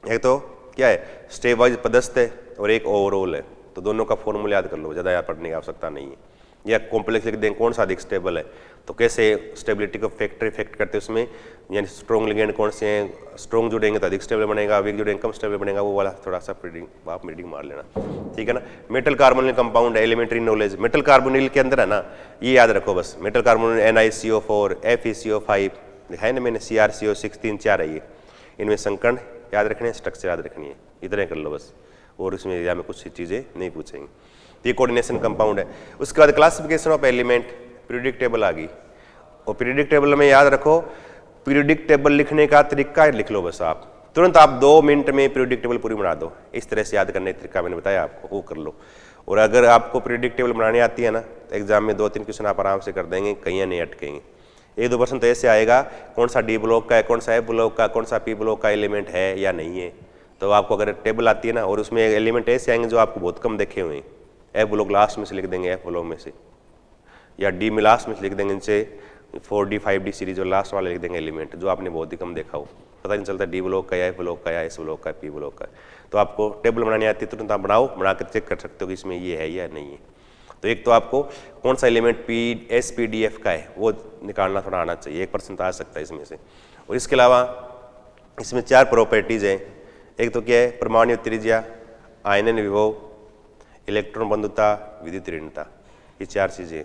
एक तो क्या है स्टेप वाइज पदस्थ है और एक ओवरऑल है, तो दोनों का फॉर्मूला याद कर लो, ज़्यादा याद पढ़ने की आवश्यकता नहीं है। या कॉम्प्लेक्स लिख दें कौन सा अधिक स्टेबल है, तो कैसे स्टेबिलिटी को फैक्टर इफेक्ट करते हैं उसमें, यानी स्ट्रॉन्ग लिगेंड कौन से हैं, स्ट्रॉन्ग जुड़ेंगे तो अधिक स्टेबल बनेगा, वीक जुड़ेंगे कम स्टेबल बनेगा, वो वाला थोड़ा सा रीडिंग आप रीडिंग मार लेना, ठीक है ना। मेटल कार्बोनिल कंपाउंड है, एलिमेंट्री नॉलेज, मेटल कार्बोनिल के अंदर है ना, ये याद रखो बस, मेटल कार्बोनिल NiCO4 FeCO5 लिखा है ना मैंने, CrCO6 3-4 है ये, इनमें संकर्ण याद रखने, स्ट्रक्चर याद रखनी है, इतने कर लो बस, और इसमें एग्जाम में कुछ चीज़ें नहीं पूछेंगे। तो ये कोऑर्डिनेशन कंपाउंड है। उसके बाद classification of element, periodic table आ गई। और पीरियोडिक टेबल में याद रखो, पीरियोडिक टेबल लिखने का तरीका लिख लो बस, आप तुरंत आप 2 मिनट में पीरियोडिक टेबल पूरी बना दो। इस तरह से याद करने का तरीका मैंने बताया आपको, वो कर लो। और अगर आपको पीरियोडिक टेबल बनानी आती है ना, तो एग्जाम में 2-3 क्वेश्चन आप आराम से कर देंगे, कहीं नहीं अटकेंगे। 1-2% तो ऐसे आएगा, कौन सा डी ब्लॉक का है, कौन सा एफ ब्लॉक का, कौन सा पी ब्लॉक का एलिमेंट है या नहीं है। तो आपको अगर टेबल आती है ना, और उसमें एलिमेंट ऐसे आएंगे जो आपको बहुत कम देखे हुए हैं, एफ ब्लॉक लास्ट में से लिख देंगे, एफ ब्लॉक में से, या डी में लास्ट में से लिख देंगे, इनसे 4D 5D सीरीज जो लास्ट वाले लिख देंगे एलिमेंट जो आपने बहुत ही कम देखा हो, पता नहीं चलता डी ब्लॉक का या एफ ब्लॉक का या एस ब्लॉक का, पी ब्लॉक का। तो आपको टेबल बनानी आती है, तुरंत आप बनाओ, बना कर चेक कर सकते हो कि इसमें ये है या नहीं है। तो एक तो आपको कौन सा एलिमेंट SPDF का है वो निकालना थोड़ा आना चाहिए, 1% आ सकता है इसमें से। और इसके अलावा इसमें 4 प्रॉपर्टीज हैं। एक तो क्या है, परमाणु त्रिज्या, आयनन विभव, इलेक्ट्रॉन बंधुता, विद्युत ऋणता, ये 4 चीज़ें।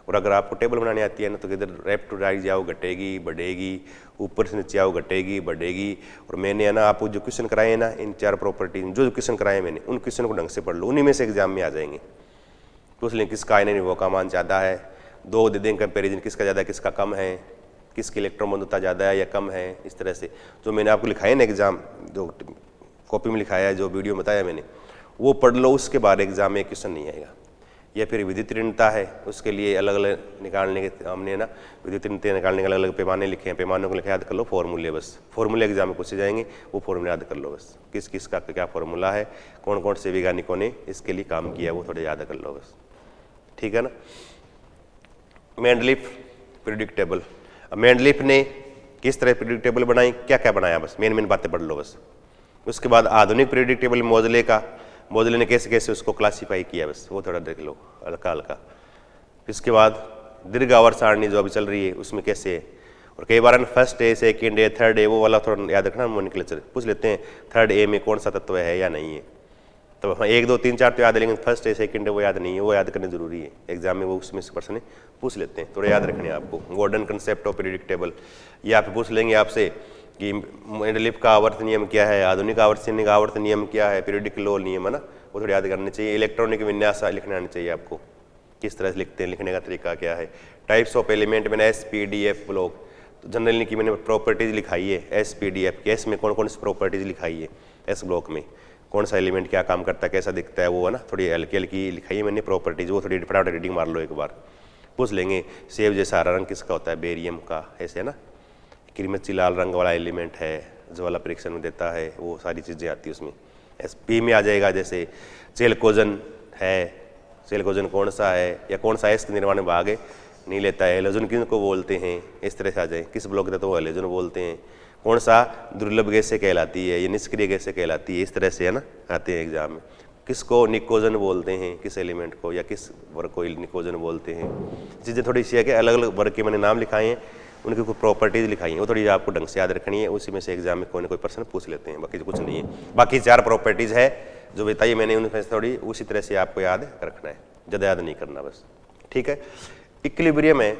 और अगर आपको टेबल बनानी आती है ना, तो इधर लेफ्ट टू राइट जाओ घटेगी बढ़ेगी, ऊपर से नीचे आओ घटेगी बढ़ेगी। और मैंने है ना आपको जो क्वेश्चन कराए हैं ना, इन 4 प्रॉपर्टी जो क्वेश्चन कराए मैंने, उन क्वेश्चन को ढंग से पढ़ लो, उन्हीं में से एग्जाम में आ जाएंगे। पूछ लें किसका आयनन विभव का मान ज़्यादा है, 2 दे देंगे कंपेरिजन, किसका ज़्यादा किसका कम है, किसकी इलेक्ट्रॉन बंधुता ज़्यादा है या कम है। इस तरह से जो मैंने आपको लिखाया ना एग्जाम, जो कॉपी में लिखाया है, जो वीडियो में बताया मैंने, वो पढ़ लो, उसके बाद एग्जाम में क्वेश्चन नहीं आएगा। या फिर विद्युत ऋणता है, उसके लिए अलग अलग निकालने के हमने ना विद्युत ऋणता निकालने के अलग अलग पैमाने लिखे हैं, पैमानों को लिखा याद कर लो, फॉर्मूले बस, फॉर्मूले एग्जाम में पूछे जाएंगे, वो फॉर्मूले याद कर लो बस, किस किस का क्या फॉर्मूला है, कौन कौन से वैज्ञानिकों ने इसके लिए काम किया, वो थोड़ा याद कर लो बस, ठीक है ना। मेंडलीफ पीरियोडिक टेबल, अब मेंडलीफ ने किस तरह पीरियोडिक टेबल बनाई, क्या क्या बनाया, बस मेन बातें पढ़ लो बस। उसके बाद आधुनिक पीरियोडिक टेबल मोजले का, मोजले ने कैसे कैसे उसको क्लासीफाई किया, बस वो थोड़ा देख लो हल्का हल्का। इसके बाद दीर्घ आवर्त सारणी जो अभी चल रही है उसमें कैसे है, और कई बार first A, second A, third A, वो वाला थोड़ा याद रखना, नोमेनक्लेचर पूछ लेते हैं, थर्ड ए में कौन सा तत्व है या नहीं है। तो 1, 2, 3, 4 तो याद है, लेकिन फर्स्ट ए सेकेंड है वो याद नहीं है, वो याद करना जरूरी है एग्जाम में, वो उसमें से पर्सन पूछ लेते हैं, थोड़ा याद रखने आपको। Golden concept of periodic table, ये आप पूछ लेंगे आपसे कि मेंडलीफ का आवर्त नियम क्या है, आधुनिक आवर्त नियम क्या है, पीरियोडिक लॉ नियम है ना, वो थोड़ा याद करने चाहिए। इलेक्ट्रॉनिक विन्यास लिखने आना चाहिए आपको, किस तरह से लिखते हैं, लिखने का तरीका क्या है। टाइप्स ऑफ एलिमेंट मैंने SPDF ब्लॉक, तो जनरली की मैंने प्रॉपर्टीज लिखाई है SPDF की, एस में कौन कौन सी प्रॉपर्टीज लिखाई है, एस ब्लॉक में कौन सा एलिमेंट क्या काम करता है, कैसा दिखता है, वो है ना, थोड़ी हल्की हल्की लिखाई है मैंने प्रॉपर्टीज, वो थोड़ी फटाफट रीडिंग मार लो एक बार। पूछ लेंगे सेब जैसा हरा रंग किसका होता है, बेरियम का, ऐसे है ना। क्रीमची लाल रंग वाला एलिमेंट है जो वाला परीक्षण में देता है, वो सारी चीज़ें आती है उसमें। SP में आ जाएगा, जैसे चेलकोजन है, चेलकोजन कौन सा है या कौन सा इसके निर्माण भाग नहीं लेता है, हेलोजन किनको बोलते हैं, इस तरह से आ जाए, किस ब्लॉक देता है वो हेलोजन बोलते हैं, कौन सा दुर्लभ गैसें कहलाती है, ये निष्क्रिय गैसें कहलाती है, इस तरह से है ना आते हैं एग्जाम में। किसको निकोजन बोलते हैं, किस एलिमेंट को, या किस वर्ग को निकोजन बोलते हैं, चीज़ें थोड़ी सी है कि अलग अलग वर्ग के मैंने नाम लिखाए हैं, उनकी कुछ प्रॉपर्टीज लिखाई हैं, वो थोड़ी आपको ढंग से याद रखनी है, उसी में से एग्जाम में कोई ना कोई पर्सन पूछ लेते हैं, बाकी कुछ नहीं है। बाकी 4 प्रॉपर्टीज है जो बताइए मैंने, उनमें से थोड़ी उसी तरह से आपको याद रखना है, ज़्यादा याद नहीं करना बस, ठीक है। इक्विलिब्रियम है,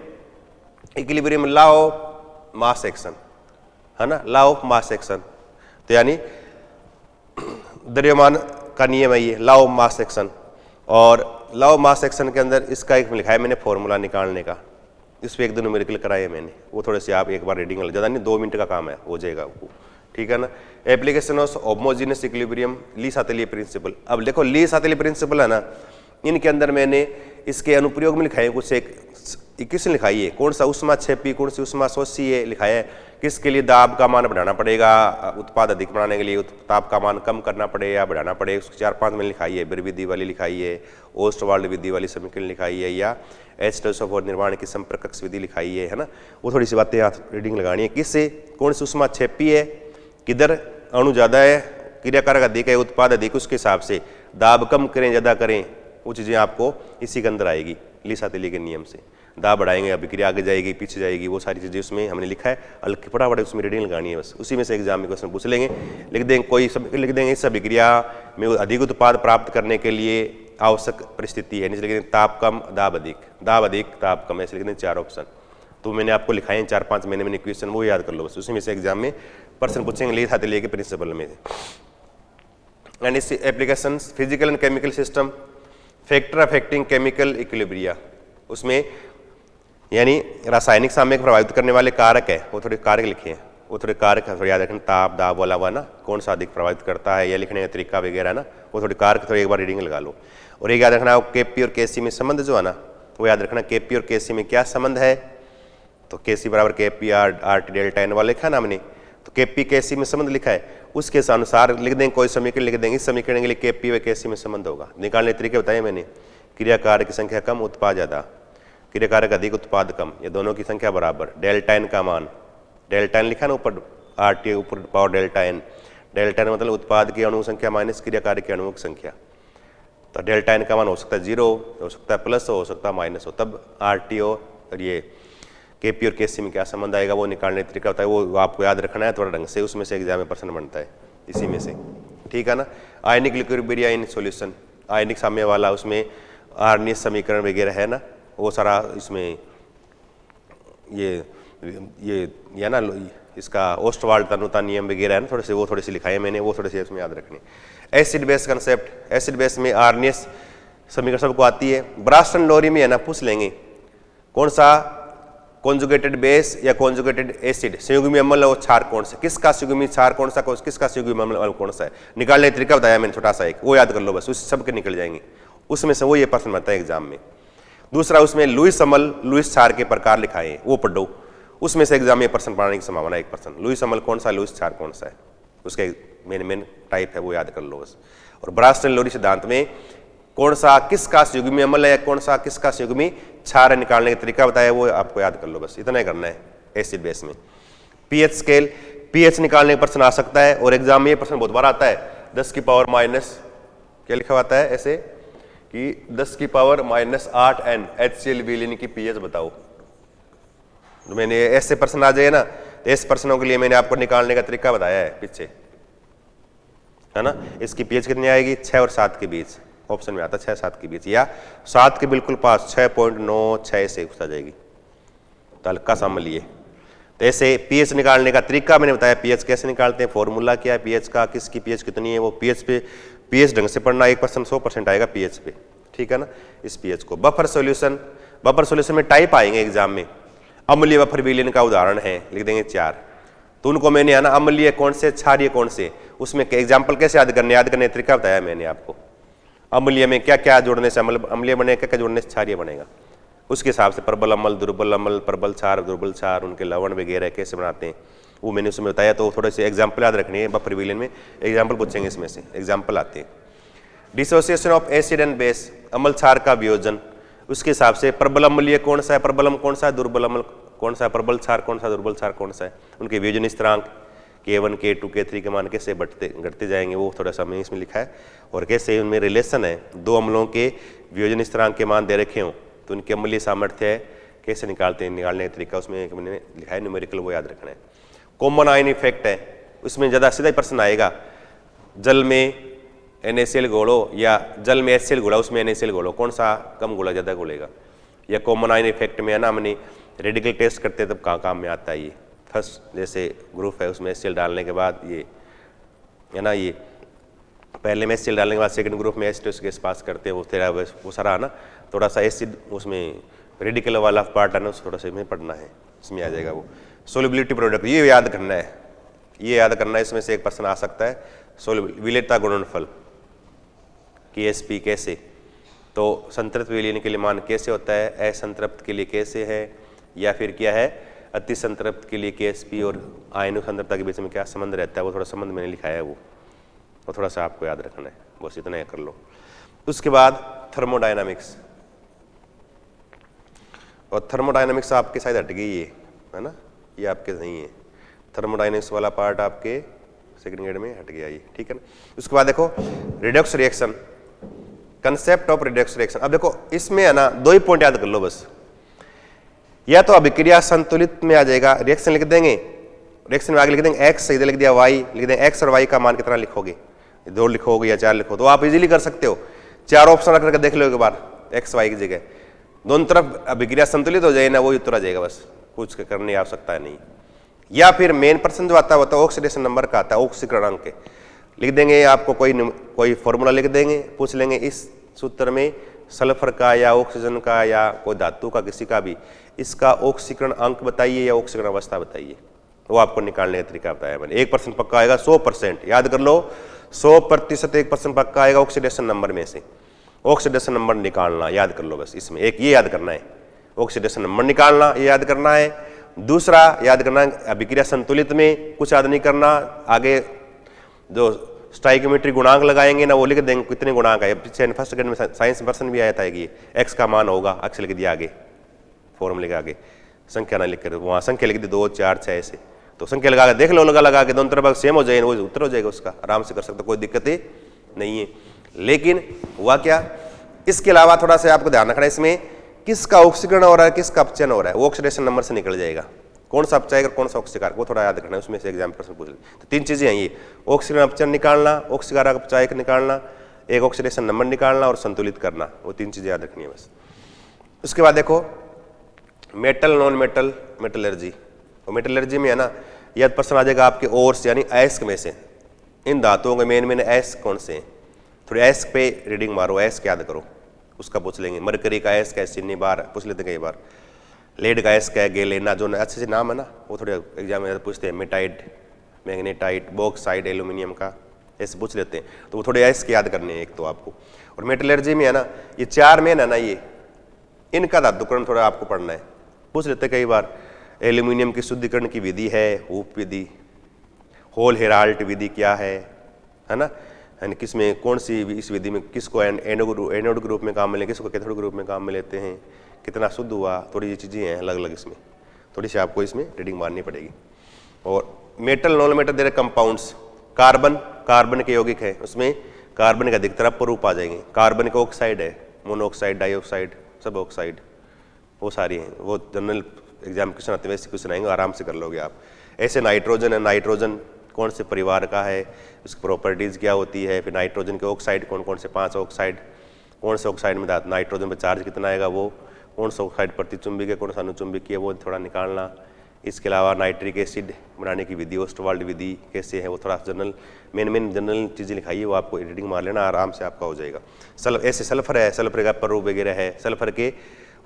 equilibrium law of mass action है ना, लॉ ऑफ मास एक्शन, तो यानी द्रव्यमान का नियम है ये, लॉ ऑफ मास एक्शन। और लॉ ऑफ मास एक्शन के अंदर इसका एक लिखा है मैंने फॉर्मूला निकालने का, इस पर 1-2 न्यूमेरिकल कराए हैं मैंने, वो थोड़े से आप एक बार रीडिंग ले, ज़्यादा नहीं, 2 मिनट का काम है, हो जाएगा वो, ठीक है ना। Application of homogeneous equilibrium, Le Chatelier principle. अब देखो ली-सातली प्रिंसिपल है ना, इनके अंदर मैंने इसके अनुप्रयोग में लिखाए कुछ, एक इक्वेशन लिखाई है, कौन सा ऊष्मा क्षेपी, कौन सी ऊष्मा शोषी लिखाया है, किसके लिए दाब का मान बढ़ाना पड़ेगा, उत्पाद अधिक बनाने के लिए ताप का मान कम करना पड़ेगा या बढ़ाना पड़ेगा, उसकी 4-5 में लिखाई है, बिर विधि वाली लिखाई है, ओस्टवाल्ड विधि वाली समीकरण लिखाई है, या एस्टर्सोफ और निर्माण की संप्रकक्ष विधि लिखाई है ना। वो थोड़ी सी बातें आप रीडिंग लगानी है, किससे कौन सी ऊष्मा क्षेपी है, किधर अणु ज़्यादा है, क्रियाकारक अधिक है, उत्पाद अधिक, उसके हिसाब से दाब कम करें ज़्यादा करें, वो चीज़ें आपको इसी के अंदर आएगी ली-सातली के नियम से। दाब बढ़ाएंगे, अभिक्रिया आगे जाएगी पीछे जाएगी, वो सारी चीज़ें उसमें हमने लिखा है, हल्की फटाफट उसमें रीडिंग लगानी है बस, उसी में से एग्जाम में क्वेश्चन पूछ लेंगे, लिख देंगे कोई सब, लिख देंगे इस अभिक्रिया में अधिक उत्पाद प्राप्त करने के लिए आवश्यक परिस्थिति है, नीचे लिख देंगे ताप कम दाब अधिक ताप कम, ऐसे लिख देंगे 4 ऑप्शन। तो मैंने आपको लिखाए हैं 4-5 महीने मैंने क्वेश्चन, वो याद कर लो बस, उसी में से एग्जाम में पर्सन पूछेंगे ली-सातली के प्रिंसिपल में। एंड इस application physical and chemical system, factor affecting chemical equilibria, उसमें यानी रासायनिक साम्य को प्रभावित करने वाले कारक है, वो थोड़े कारक लिखे हैं, वो थोड़े कारक थोड़े याद रखना, ताप दाब बोला हुआ ना, कौन सा अधिक प्रभावित करता है, या लिखने का तरीका वगैरह ना, वो थोड़े कारक थोड़ी एक बार रीडिंग लगा लो। और एक याद रखना केपी और केसी में संबंध जो है ना, वो याद रखना केपी और केसी में क्या संबंध है, तो केसी बराबर KP R T delta N वाला लिखा ना हमने, तो केपी केसी में संबंध लिखा है, उसके अनुसार लिख देंगे, कोई समीकरण लिख देंगे, इस समीकरण के लिए केपी व केसी में संबंध होगा। निकालने के तरीके बताए मैंने, क्रियाकारक की संख्या कम उत्पाद ज़्यादा, क्रियाकारक अधिक उत्पाद कम, ये दोनों की संख्या बराबर, डेल्टा एन का मान, डेल्टा एन लिखा ना ऊपर आर टी ऊपर power delta N, delta N मतलब उत्पाद की अणु संख्या माइनस क्रियाकारक की अणुओं की संख्या, तो डेल्टा एन का मान हो सकता है 0, हो सकता है प्लस हो सकता है माइनस हो, तब आर टी ओ और ये केपी और केसी में क्या संबंध आएगा वो निकालने का तरीका होता है, वो आपको याद रखना है थोड़ा ढंग से, उसमें से एग्जाम में प्रश्न बनता है इसी में से, ठीक है ना। आयनिक इक्विलिब्रिया इन सॉल्यूशन, आयनिक साम्य वाला, उसमें आर्नियस समीकरण वगैरह है ना, वो सारा इसमें ये ना इसका ओस्टवाल्ड तनुता नियम वगैरह है ना, थोड़े से वो थोड़े से लिखाए मैंने, वो थोड़े से इसमें याद रखने। Acid base concept, acid base में आर्नियस समीकरण सबको आती है, ब्रास्टन लोरी में है ना पूछ लेंगे कौन सा कॉन्जुगेटेड बेस या कॉन्जुगेटेड एसिड संयुग्मी अम्ल और क्षार कौन सा, किसका संयुग्मी क्षार कौन सा, किसका संयुग्मी अम्ल कौन सा है, निकालने का तरीका बताया मैंने छोटा सा एक, वो याद कर लो बस, उस सबके निकल जाएंगे, उसमें से वो ये प्रश्न बनता है एग्जाम में। दूसरा उसमें लुईस अम्ल लुईस क्षार के प्रकार लिखाए हैं, वो पढ़ो, उसमें से एग्जाम में प्रश्न पढ़ने की संभावना है 1%, लुईस अम्ल कौन सा, लुईस क्षार कौन सा है, उसके मेन टाइप है वो याद कर लो बस। और ब्रास्टन लोरी सिद्धांत में कौन सा किसका संयुग्मी अम्ल है, कौन सा किसका संयुग्मी क्षार निकालने का तरीका बताया, वो आपको याद कर लो बस, इतना ही करना है एसिड बेस में। पीएच स्केल, पीएच निकालने का प्रश्न आ सकता है, और एग्जाम में ये प्रश्न बहुत बार आता है, 10 की पावर माइनस क्या लिखा हुआ है ऐसे कि 10 की पावर माइनस 8 N HCl विलीन की पीएच बताओ, तो मैंने ऐसे प्रश्न आ जाए ना, तो ऐसे प्रश्नों के लिए मैंने आपको निकालने का तरीका बताया है पीछे, है ना। इसकी पीएच कितनी आएगी, 6 और 7 के बीच, ऑप्शन में आता है 6-7 के बीच, या 7 के बिल्कुल पास 6.96 से आ जाएगी, तो हल्का सा अम्लीय। तो ऐसे पीएच निकालने का तरीका मैंने बताया, पीएच कैसे निकालते हैं, फॉर्मूला क्या है पीएच का, किसकी पीएच कितनी है, वो पीएच पे पीएच ढंग से पढ़ना, 1% 100% आएगा पीएच पे, ठीक है ना। इस पीएच को बफर सॉल्यूशन, बफर सॉल्यूशन में टाइप आएंगे एग्जाम में, अम्लीय बफर विलीन का उदाहरण है, लिख देंगे 4, तो उनको मैंने है ना अम्लीय कौन से क्षारीय कौन से, उसमें एग्जाम्पल कैसे याद करने तरीका बताया मैंने आपको, अम्लीय में क्या क्या जोड़ने से अम्लीय बनेगा, क्या क्या जोड़ने से क्षारीय बनेगा, उसके हिसाब से प्रबल अम्ल, दुर्बल अम्ल, प्रबल क्षार, दुर्बल क्षार, उनके लवण वगैरह कैसे बनाते हैं वो मैंने उसमें बताया। तो थोड़े से एग्जाम्पल याद रखनी है, बफर विलीन में एग्जाम्पल पूछेंगे, इसमें से एग्जाम्पल आते हैं। Dissociation of acid and base, अम्ल क्षार का वियोजन, उसके हिसाब से प्रबल अम्लीय कौन सा है, प्रबल अम्ल कौन सा है, दुर्बल अम्ल कौन सा है, प्रबल क्षार कौन सा है, दुर्बल क्षार कौन सा है, उनके वियोजन स्थिरांक K1 K2 K3 के मान कैसे घटते जाएंगे, वो थोड़ा सा मैंने इसमें लिखा है, और कैसे उनमें रिलेशन है, दो अम्लों के वियोजन स्थिरांक के मान दे रखे हों तो उनके अम्लीय सामर्थ्य है कैसे निकालते हैं, निकालने का तरीका उसमें मैंने लिखा है न्यूमेरिकल, वो याद रखना है। कॉमन आयन इफेक्ट है, उसमें ज़्यादा सीधा ही प्रश्न आएगा, जल में NaCl घोलो या जल में HCl घोला, उसमें NaCl घोलो, कौन सा कम घोला ज़्यादा घोलेगा, या कॉमन आयन इफेक्ट में है ना हमने रेडिकल टेस्ट करते हैं तब कहाँ काम में आता है ये, फर्स्ट जैसे ग्रुप है उसमें HCl डालने के बाद ये है ना, ये पहले में HCl डालने के बाद सेकंड ग्रुप में H2 गैस पास करते हैं, वो तेरा वो सारा है ना, थोड़ा सा एसिड उसमें रेडिकल वाला पार्ट है ना, उस थोड़ा सा में पढ़ना है, इसमें आ जाएगा वो। सोल्युबिलिटी प्रोडक्ट, ये याद करना है, ये याद करना है, इसमें से एक प्रश्न आ सकता है, विलेयता गुणनफल KSP कैसे, तो संतृप्त विलीन के लिए मान कैसे होता है, असंतृप्त के लिए कैसे है, या फिर क्या है अति संतृप्त के लिए KSP और आयनिक संतृप्तता के बीच में क्या संबंध रहता है, वो थोड़ा संबंध मैंने लिखाया है, वो थोड़ा सा आपको याद रखना है, बस इतना ही कर लो। उसके बाद थर्मोडायनामिक्स, और थर्मोडायनामिक्स आपके शायद हट गई है ना, ये आपके नहीं है, थर्मोडायनामिक्स वाला पार्ट आपके सेकंड ग्रेड में हट गया ये, ठीक है ना। उसके बाद देखो Redux reaction, concept of Redux reaction, अब देखो इसमें है ना 2 ही पॉइंट याद कर लो बस, या तो अभिक्रिया संतुलित में आ जाएगा, रिएक्शन लिख देंगे, रिएक्शन में आगे लिख देंगे x, सीधे लिख दिया y, लिख देंगे x और y का मान कितना लिखोगे, 2 लिखोगे या 4 लिखो, तो आप इजीली कर सकते हो, 4 ऑप्शन रख करके देख लो एक बार, x y की जगह, दोनों तरफ अभिक्रिया संतुलित हो जाए ना, वही उत्तर आ जाएगा बस, कुछ करने की आवश्यकता है नहीं। या फिर मेन प्रश्न जो आता है ऑक्सीडेशन नंबर का आता है, ऑक्सीकरणांक के लिख देंगे, आपको कोई फॉर्मूला लिख देंगे, पूछ लेंगे इस सूत्र में सल्फर का या ऑक्सीजन का या कोई धातु का किसी का भी, इसका ऑक्सीकरण अंक बताइए या ऑक्सीकरण अवस्था बताइए, वो आपको निकालने का तरीका बताया मैंने। 1% पक्का आएगा 100%, याद कर लो 100% 1% पक्का आएगा ऑक्सीडेशन नंबर में से। ऑक्सीडेशन नंबर निकालना याद कर लो बस, इसमें एक ये याद करना है, ऑक्सीडेशन नंबर निकालना ये याद करना है। दूसरा याद करना है अभिक्रिया संतुलित में कुछ याद नहीं करना, आगे जो स्टाइकोमेट्री गुणांक लगाएंगे ना वो लिख देंगे कितने गुणांक है। पीछे फर्स्ट ग्रेड में साइंस पर्सन भी आया था कि एक्स का मान होगा, अक्स लिख दिया आगे, फॉर्मूले के आगे संख्या ना लिख कर वहाँ संख्या लिख दी 2 4 6 ऐसे, तो संख्या लगा के देख लो, लगा के दोनों तरफ सेम हो जाए वो उत्तर हो जाएगा उसका, आराम से कर सकते, कोई दिक्कत ही नहीं है। लेकिन हुआ क्या, इसके अलावा थोड़ा सा आपको ध्यान रखना है इसमें किसका ऑक्सीकरण हो रहा है किसका अपचयन हो रहा है, वो ऑक्सीडेशन नंबर से निकल जाएगा, कौन सा अपचायक कौन सा ऑक्सीकारक, वो थोड़ा याद रखना है, उसमें से एग्जाम प्रश्न पूछ ले। तो 3 चीजें हैं ये, ऑक्सीकरण अपचयन निकालना, ऑक्सीकारक अपचायक निकालना, एक ऑक्सीडेशन नंबर निकालना और संतुलित करना, वो 3 चीजें याद रखनी है बस। उसके बाद देखो मेटल नॉन मेटल मेटलर्जी, और मेटलर्जी में है ना यह प्रश्न आ जाएगा आपके ओर्स यानी अयस्क में से, इन धातुओं के मेन अयस्क कौन से हैं, थोड़ी अयस्क पे रीडिंग मारो, अयस्क याद करो, उसका पूछ लेंगे। मरकरी का अयस्क है, सिन्नी बार पूछ लेते कई बार, लेड का अयस्क है, गेलेना, जो अच्छे से नाम है ना वो थोड़े एग्जाम में पूछते हैं, मेटाइट, मैग्नेटाइट, बॉक्साइड, एल्यूमिनियम का ऐसे पूछ लेते हैं, तो वो थोड़े अयस्क याद करने हैं एक तो आपको। और मेटलर्जी में है ना ये 4 मेन है ना, ये इनका धातुकरण थोड़ा आपको पढ़ना है, पूछ लेते हैं कई बार। एल्यूमिनियम की शुद्धिकरण की विधि है हूप विधि, होल हेराल्ट विधि क्या है ना, यानी किस में कौन सी इस विधि में किसको एनोड के रूप में काम में लेते, किसको कैथोड के रूप में काम में लेते हैं, कितना शुद्ध हुआ, थोड़ी ये चीज़ें हैं अलग अलग, इसमें थोड़ी सी आपको इसमें रीडिंग मारनी पड़ेगी। और मेटल नॉन मेटल दे रहे कंपाउंड्स, कार्बन के यौगिक है, उसमें कार्बन के अधिकतर अपरूप आ जाएंगे, कार्बन का ऑक्साइड है, मोनोऑक्साइड, डाइऑक्साइड, सब ऑक्साइड, वो सारी हैं, वो जनरल एग्जाम क्वेश्चन आते हैं वैसे क्वेश्चन आएंगे, आराम से कर लोगे आप। ऐसे नाइट्रोजन है, नाइट्रोजन कौन से परिवार का है, उसकी प्रॉपर्टीज़ क्या होती है, फिर नाइट्रोजन के ऑक्साइड कौन कौन से 5 ऑक्साइड, कौन से ऑक्साइड में नाइट्रोजन पर चार्ज कितना आएगा, वो कौन सा ऑक्साइड प्रतिचुंबक है कौन सा अनुचुंबकीय है, वो थोड़ा निकालना। इसके अलावा नाइट्रिक एसिड बनाने की विधि, ओस्टवाल्ड विधि कैसे है, वो थोड़ा जनरल मेन जनरल चीज़ें लिखाई है, वो आपको रीडिंग मार लेना, आराम से आपका हो जाएगा। ऐसे सल्फर है, सल्फर का पररूप वगैरह है, सल्फर के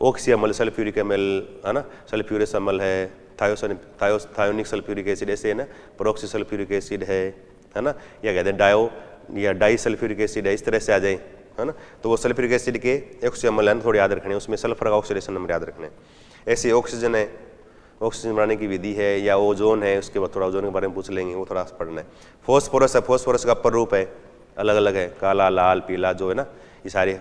ऑक्सी अम्ल, सल्फ्यूरिक अम्ल है ना, सल्फ्यूरस अम्ल है, थायोनिक सल्फ्यूरिक एसिड ऐसे है ना, पेरोक्सी सल्फ्यूरिक एसिड है ना, या कहते हैं डायो या डाई सल्फ्यूरिक एसिड है, इस तरह से आ जाए है ना, तो वो सल्फ्यूरिक एसिड के ऑक्सी अम्ल है थोड़े याद रखने, उसमें सल्फर का ऑक्सीडेशन नंबर याद रखना है। ऐसे ऑक्सीजन है, ऑक्सीजन बनाने की विधि है, या ओजोन है, उसके बाद थोड़ा ओजोन के बारे में पूछ लेंगे, वो थोड़ा पढ़ना है। फॉस्फोरस है, फॉस्फोरस का प्ररूप है, अलग अलग है, काला, लाल, पीला जो है ना, ये सारे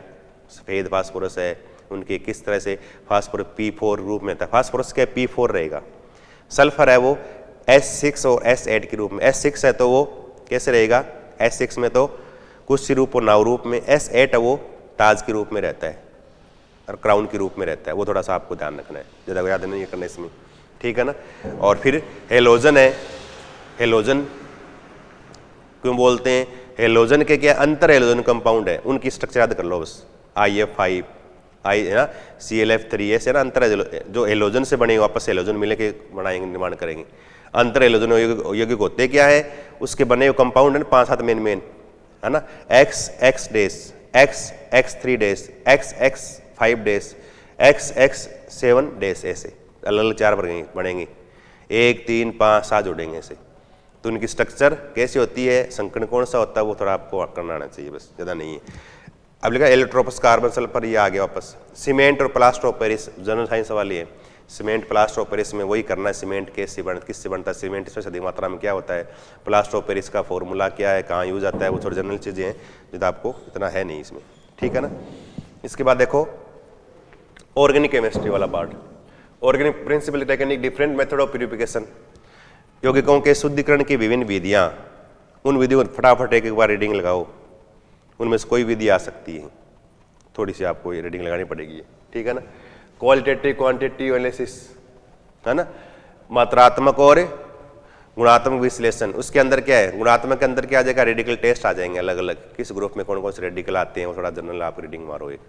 सफ़ेद फास्फोरस है, उनके किस तरह से फास्फोरस P4 रूप में था, फास्फोरस का P4 रहेगा। सल्फर है वो S6 और S8 के रूप में, S6 है तो वो कैसे रहेगा, S6 में तो कुछ रूप और नाव रूप में, S8 है वो ताज के रूप में रहता है और क्राउन के रूप में रहता है, वो थोड़ा सा आपको ध्यान रखना है, ज़्यादा याद नहीं करना इसमें, ठीक है ना। और फिर हेलोजन है, हेलोजन क्यों बोलते हैं, हेलोजन के क्या अंतर हेलोजन कंपाउंड है, उनकी स्ट्रक्चर याद कर लो बस, IF5 आई है ना, ClF3 ऐसे ना अंतर जो हेलोजन से बने वापस हेलोजन मिले के बनाएंगे, निर्माण करेंगे। अंतर हेलोजन यौगिक होते क्या है, उसके बने हुए कंपाउंड है 5-7 मेन है ना, XX डेस, XX3 डेस, XX5 डेस, XX7 डेस, ऐसे अलग अलग 4 बनेंगे, 1 3 5 7 जोड़ेंगे ऐसे। तो उनकी स्ट्रक्चर कैसी होती है, संकरण कौन सा होता है, वो थोड़ा आपको करना आना चाहिए बस, ज़्यादा नहीं है। अब लिखा एलोट्रोपस, कार्बन, सल्फर, ये आ गया वापस। सीमेंट और plaster of Paris general science वाली है, सीमेंट प्लास्टर ऑफ पेरिस में वही करना है, सीमेंट किससे बनता है, सीमेंट इसमें अधिक मात्रा में क्या होता है, प्लास्टर ऑफ पेरिस का फॉर्मूला क्या है, कहाँ यूज आता है, वो थोड़ी जनरल चीज़ें हैं जो आपको इतना है नहीं इसमें, ठीक है ना। इसके बाद देखो ऑर्गेनिक केमिस्ट्री वाला part, organic principle technique, different method of purification, यौगिकों के शुद्धिकरण की विभिन्न विधियाँ, उन विधियों फटाफट एक बार रीडिंग लगाओ, उनमें से कोई विधि आ सकती है, थोड़ी सी आपको ये रीडिंग लगानी पड़ेगी, ठीक है ना। क्वालिटेटिव क्वांटिटेटिव एनालिसिस है ना, मात्रात्मक और गुणात्मक विश्लेषण, उसके अंदर क्या है, गुणात्मक के अंदर क्या आ जाएगा, रेडिकल टेस्ट आ जाएंगे अलग अलग, किस ग्रुप में कौन कौन से रेडिकल आते हैं, वो थोड़ा जनरल आप रीडिंग मारो एक,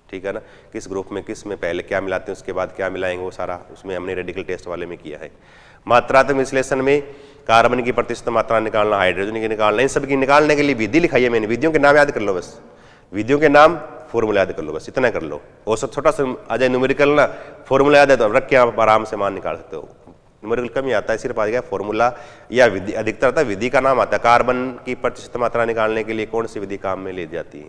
ठीक है ना, किस ग्रुप में किस में पहले क्या मिलाते हैं उसके बाद क्या मिलाएंगे, वो सारा उसमें हमने रेडिकल टेस्ट वाले में किया है। मात्रात्मक विश्लेषण में कार्बन की प्रतिशत मात्रा निकालना, हाइड्रोजन की निकालना, इन सब की निकालने के लिए विधि लिखाई है मैंने, विधियों के नाम याद कर लो बस, विधियों के नाम फॉर्मूला याद कर लो, बस इतना कर लो। औसत छोटा सा आ जाए न्यूमेरिकल ना, फॉर्मूला याद है तो रख के आप आराम से मान निकाल सकते हो। न्यूमेरिकल कम ही आता है, सिर्फ आ गया फॉर्मूला या विधि, अधिकतर आता है विधि का नाम आता है। कार्बन की प्रतिशत मात्रा निकालने के लिए कौन सी विधि काम में ली जाती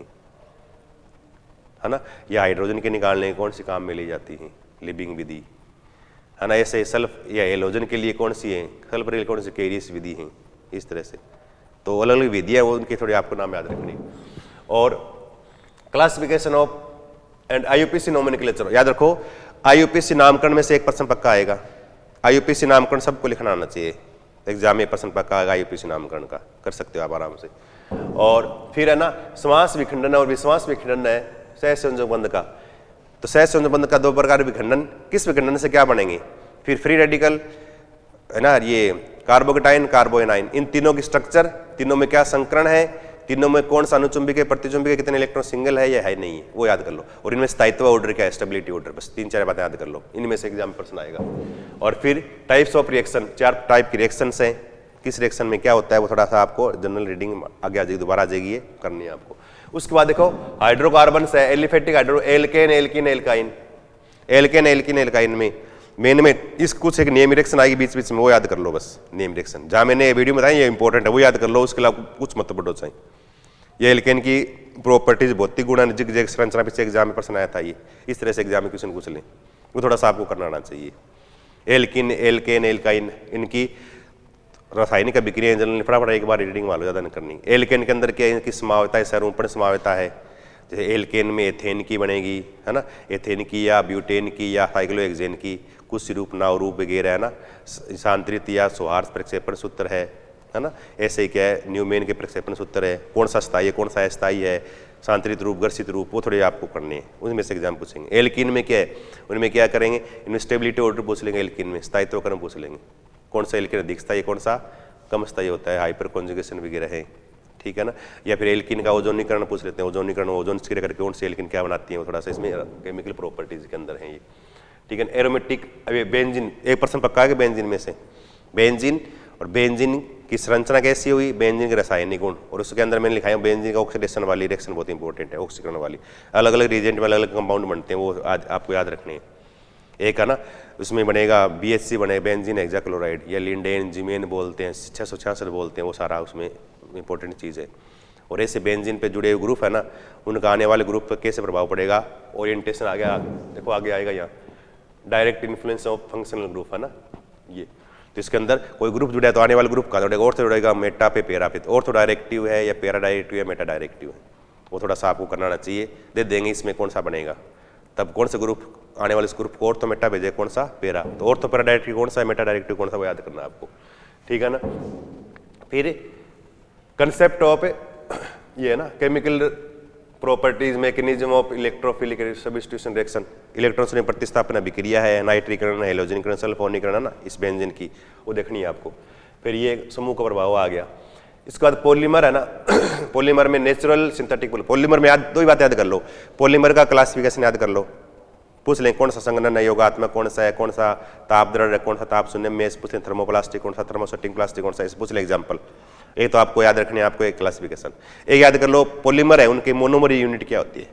है ना, या हाइड्रोजन के निकालने की कौन सी काम में ली जाती है, लिविंग विधि, है ना। ऐसे सल्फ या हेलोजन के लिए कौन सी है, सल्फर के लिए कौन सी कैरियस विधि है, इस तरह से। तो अलग अलग विधियाँ वो उनके थोड़ी आपको नाम याद रखनी। और classification of and IUPAC nomenclature याद रखो। आईयूपीसी नामकरण में से एक प्रश्न पक्का आएगा। आईयूपीसी नामकरण सबको लिखना आना चाहिए, एग्जाम में प्रश्न पक्का आएगा आईयूपीसी नामकरण का, कर सकते हो आप आराम से। और फिर है ना समास विखंडन और विश्वास विखंडन है सहसंयोजक बंध का। तो सहसंयोजक बंध का दो प्रकार विखंडन, किस विखंडन से क्या बनेंगे, फिर फ्री रेडिकल है ना, ये कार्बोकेटाइन कार्बोएनाइन, इन तीनों की स्ट्रक्चर, तीनों में क्या संकरण है, तीनों में कौन सा अनुचुंबक है, प्रतिचुंबक है, कितने इलेक्ट्रॉन सिंगल है या है नहीं है, वो याद कर लो। और इनमें स्थायित्व ऑर्डर क्या है, स्टेबिलिटी ऑर्डर, बस 3-4 बातें याद कर लो, इनमें से एग्जाम प्रश्न आएगा। और फिर टाइप्स ऑफ रिएक्शन, 4 टाइप की रिएक्शंस हैं, किस रिएक्शन में क्या होता है वो थोड़ा सा आपको जनरल रीडिंग आगे आ जाएगी, दोबारा आ जाएगी, ये करनी है आपको। उसके बाद देखो हाइड्रोकार्बन है, aliphatic hydro, alkane alkene alkyne, alkane alkene alkyne में मेन में इस कुछ एक नेम रिएक्शन आएगी बीच बीच में, वो याद कर लो बस। नेम रिएक्शन जहाँ मैंने वीडियो में बताया ये इंपॉर्टेंट है, वो याद कर लो, उसके अलावा कुछ मत पढ़ो चाहिए। ये एल्केन की प्रॉपर्टीज, भौतिक गुण, जिग संरचना, पीछे एग्जाम में प्रश्न आया था ये, इस तरह से एग्जाम में क्वेश्चन पूछ लें, वो थोड़ा सा आपको करना आना चाहिए। एल्किन एल्केन एल्काइन, इनकी रासायनिक अभिक्रिया जनरल फटाफट एक बार रीडिंग वालों ज़्यादा नहीं करनी। एल्केन के अंदर क्या इनकी समावता है, सरूपण समावता है, जैसे एल्केन में एथेन की बनेगी, है ना, एथेन की या ब्यूटेन की या साइक्लोहेक्सेन की, कुछ सिरूप नावरूप वगैरह, है ना, शांतरित या सौहार्द प्रक्षेपण सूत्र है ना। ऐसे ही क्या है, न्यूमेन के प्रक्षेपण सूत्र है, कौन सा स्थायी है कौन सा अस्थायी है, शांतरित रूप घर्षित रूप, वो थोड़े आपको करने हैं, उनमें से एग्जाम पूछेंगे। एल्कीन में क्या है, उनमें क्या करेंगे, इनमें स्टेबिलिटी ऑर्डर पूछ लेंगे, एल्कीन में स्थायित्व क्रम पूछ लेंगे, कौन सा एल्कीन अधिक स्थायी कौन सा कम स्थायी होता है, हाइपर कॉन्जुगेशन वगैरह है, ठीक है ना। या फिर एल्कीन का ओजोनीकरण पूछ लेते हैं, ओजोनीकरण ओजोन क्रिया करके कौन सी एल्कीन क्या बनाती है, वो थोड़ा सा इसमें केमिकल प्रॉपर्टीज के अंदर है ये, ठीक है। एरोमेटिक, अभी बेंजीन एक परसेंट पक्का है कि बेंजीन में से, बेंजीन और बेंजीन की संरचना कैसी हुई, बेंजीन के रासायनिक गुण, और उसके अंदर मैंने लिखा है बेंजीन का ऑक्सीडेशन वाली रिएक्शन बहुत इंपॉर्टेंट है, ऑक्सीकरण वाली, अलग अलग रिएजेंट में अलग अलग कंपाउंड बनते हैं, वो आज आपको याद रखने हैं। एक है ना, उसमें बनेगा BHC बने बेंजीन हेक्साक्लोराइड, या लिंडेन जिमेन बोलते हैं, 666 बोलते हैं, वो सारा उसमें इंपॉर्टेंट चीज़ है। और ऐसे बेंजीन पे जुड़े हुए ग्रुप है ना, उनका आने वाले ग्रुप पर कैसे प्रभाव पड़ेगा, ओरिएंटेशन आ गया, देखो आगे आएगा यहाँ, direct influence of functional group है ना ये। तो इसके अंदर कोई ग्रुप जुड़ा है तो आने वाले ग्रुप का जुड़ेगा, ऑर्थो जुड़ेगा मेटा पे पेरा पे, ऑर्थो डायरेक्टिव है या पेरा डायरेक्टिव है मेटा डायरेक्टिव है, वो थोड़ा सा आपको करना आना चाहिए, दे देंगे इसमें कौन सा बनेगा, तब कौन सा ग्रुप आने वाले इस ग्रुप को ऑर्थो मेटा भेजे, कौन सा पेरा, तो ऑर्थो पेरा डायरेक्टिव कौन सा है, मेटा डायरेक्टिव कौन सा, वो याद करना आपको, ठीक है ना। फिर कंसेप्ट ऑफ ये है ना chemical properties, mechanism of electrophilic substitution reaction, electrons में प्रतिस्थापन अभिक्रिया है, नाइट्रीकरण, हेलोजनीकरण, सल्फोनीकरण है ना, इस बेंजीन की वो देखनी है आपको। फिर ये समूह का प्रभाव आ गया। इसके बाद पॉलीमर है ना, पॉलीमर में नेचुरल सिंथेटिक, पॉलीमर में याद दो ही बात याद कर लो, पॉलीमर का क्लासिफिकेशन याद कर लो, पूछ लें कौन सा संघनन है, योगात्मक कौन सा है, कौन सा ताप दृढ़ है, कौन सा ताप शून्य में, पूछ लें थर्मोप्लास्टिक कौन सा, थर्मोसेटिंग प्लास्टिक कौन सा, इस पूछ लें एग्जाम्पल। एक तो आपको याद रखने आपको एक क्लासिफिकेशन, एक याद कर लो पॉलीमर है उनके मोनोमर यूनिट क्या होती है,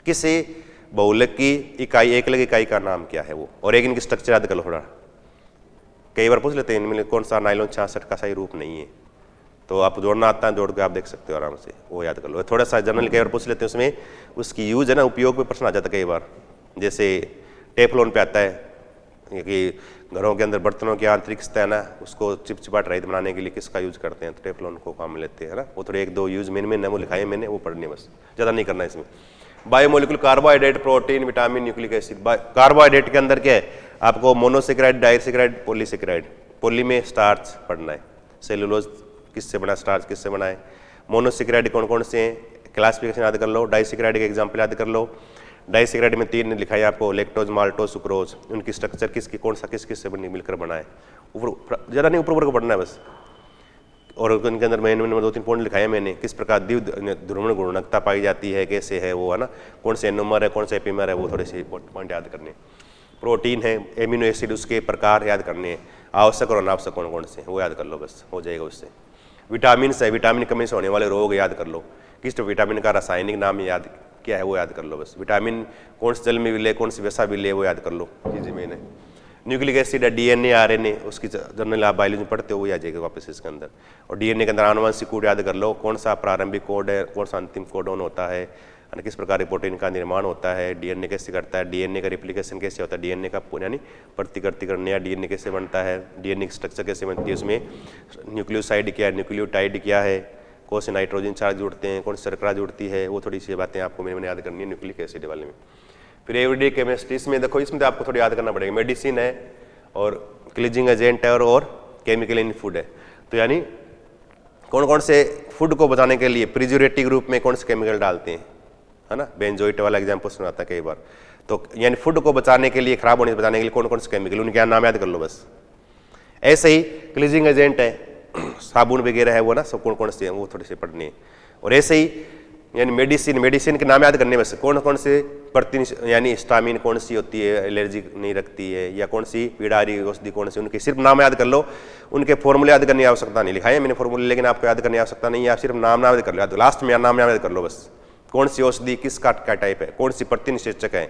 किसी बहुलक की इकाई एकलक इकाई का नाम क्या है वो, और एक इनकी स्ट्रक्चर याद कर लो थोड़ा, कई बार पूछ लेते हैं इनमें कौन सा नाइलॉन 66 का सही रूप नहीं है, तो आप जोड़ना आता है, जोड़ के आप देख सकते हो आराम से, वो याद कर लो। थोड़ा सा जनरल कई बार पूछ लेते हैं, उसमें उसकी यूज है ना, उपयोग पे प्रश्न आ जाता है कई बार, जैसे टेफ्लॉन पे आता है कि घरों के अंदर बर्तनों की आंतरिक सतह ना उसको चिपचिपाट रहित बनाने के लिए किसका यूज करते हैं, तो टेफ्लॉन को काम में लेते हैं ना, वो थोड़े एक दो यूज मेन वो लिखाए मैंने, वो पढ़ने बस, ज़्यादा नहीं करना इसमें। Biomolecular carbohydrate, protein, vitamin, nucleic acid. Carbohydrate के अंदर क्या है आपको, मोनोसेक्राइड, डाइसेक्राइड, पॉलीसेक्राइड, पॉली में स्टार्च पढ़ना है, सेलुलोज किससे बना, स्टार्च किससे बना है, मोनोसेक्राइड कौन कौन से हैं, क्लासिफिकेशन याद कर लो, डाइसेक्राइड के एग्जाम्पल याद कर लो। डाइसेक्राइड में 3 लिखा है आपको, लैक्टोज, माल्टोज, सुक्रोज, उनकी स्ट्रक्चर किसकी कौन सा किस किस से मिलकर बना है, ऊपर ज़्यादा नहीं ऊपर ऊपर को पढ़ना है बस। और उनके अंदर मेन 2-3 पॉइंट लिखाए मैंने, किस प्रकार द्विध्रुवण गुणवत्ता पाई जाती है, कैसे है वो है ना, कौन से एनोमर है कौन से एपीमर है, वो थोड़े से पॉइंट याद करने। प्रोटीन है, एमिनो एसिड उसके प्रकार याद करने हैं, आवश्यक और अनावश्यक कौन कौन से, वो याद कर लो बस, हो जाएगा उससे। विटामिन है, विटामिन कमी से होने वाले रोग याद कर लो, किस विटामिन का रासायनिक नाम याद क्या है वो याद कर लो बस। विटामिन कौन से जल में मिले, कौन सी वसा मिले, वो याद कर लो चीज़ें मैंने। न्यूक्लिक एसिड है, डीएनए, आरएनए, उसकी जनरल आप बायोलॉजी में पढ़ते हो, वो आ जाएगा वापस इसके अंदर। और डीएनए के अंदर आनुवंशिक कोड याद कर लो, कौन सा प्रारंभिक कोड है, कौन सा अंतिम कोडोन होता है, किस प्रकार के प्रोटीन का निर्माण होता है, डीएनए कैसे करता है, डीएनए का रिप्लिकेशन कैसे होता है, डीएनए का यानी प्रतिकृतिकरण, नया डीएनए कैसे बनता है, डीएनए की स्ट्रक्चर कैसे बनती है, उसमें न्यूक्लियोसाइड क्या है, न्यूक्लियोटाइड क्या है, कौन से नाइट्रोजन चार्ज जुड़ते हैं, कौन सी शर्करा जुड़ती है, वो थोड़ी सी बातें आपको मैंने याद करनी है न्यूक्लिक एसिड वाले में। फिर एवरीडे केमिस्ट्री, इसमें देखो इसमें तो आपको थोड़ी याद करना पड़ेगा। मेडिसिन है और क्लीजिंग एजेंट है और केमिकल इन फूड है। तो यानी कौन कौन से फूड को बचाने के लिए प्रिजर्वेटिव रूप में कौन से केमिकल डालते हैं, है ना, बेंजोइट वाला एग्जाम्पल सुनाता है कई बार। तो यानी फूड को बचाने के लिए, खराब होने से बचाने के लिए कौन कौन से केमिकल, उनके नाम याद कर लो बस। ऐसे ही क्लीजिंग एजेंट है, साबुन वगैरह है वो ना, सब कौन कौन से हैं वो थोड़े से पढ़ने हैं। और ऐसे ही यानी मेडिसिन के नाम याद करने बस, कौन कौन से यानी हिस्टामिन कौन सी होती है, एलर्जी नहीं रखती है, या कौन सी पीड़ारी औषधि कौन सी, उनके सिर्फ नाम याद कर लो, उनके फॉर्मूले याद करने की आवश्यकता नहीं। लिखा है मैंने फॉर्मूले, लेकिन आपको याद करने की आवश्यकता नहीं है, आप सिर्फ नाम याद कर लो, लास्ट में नाम याद कर लो बस। कौन सी औषधि किस का टाइप है, कौन सी प्रतिनिषेचक है,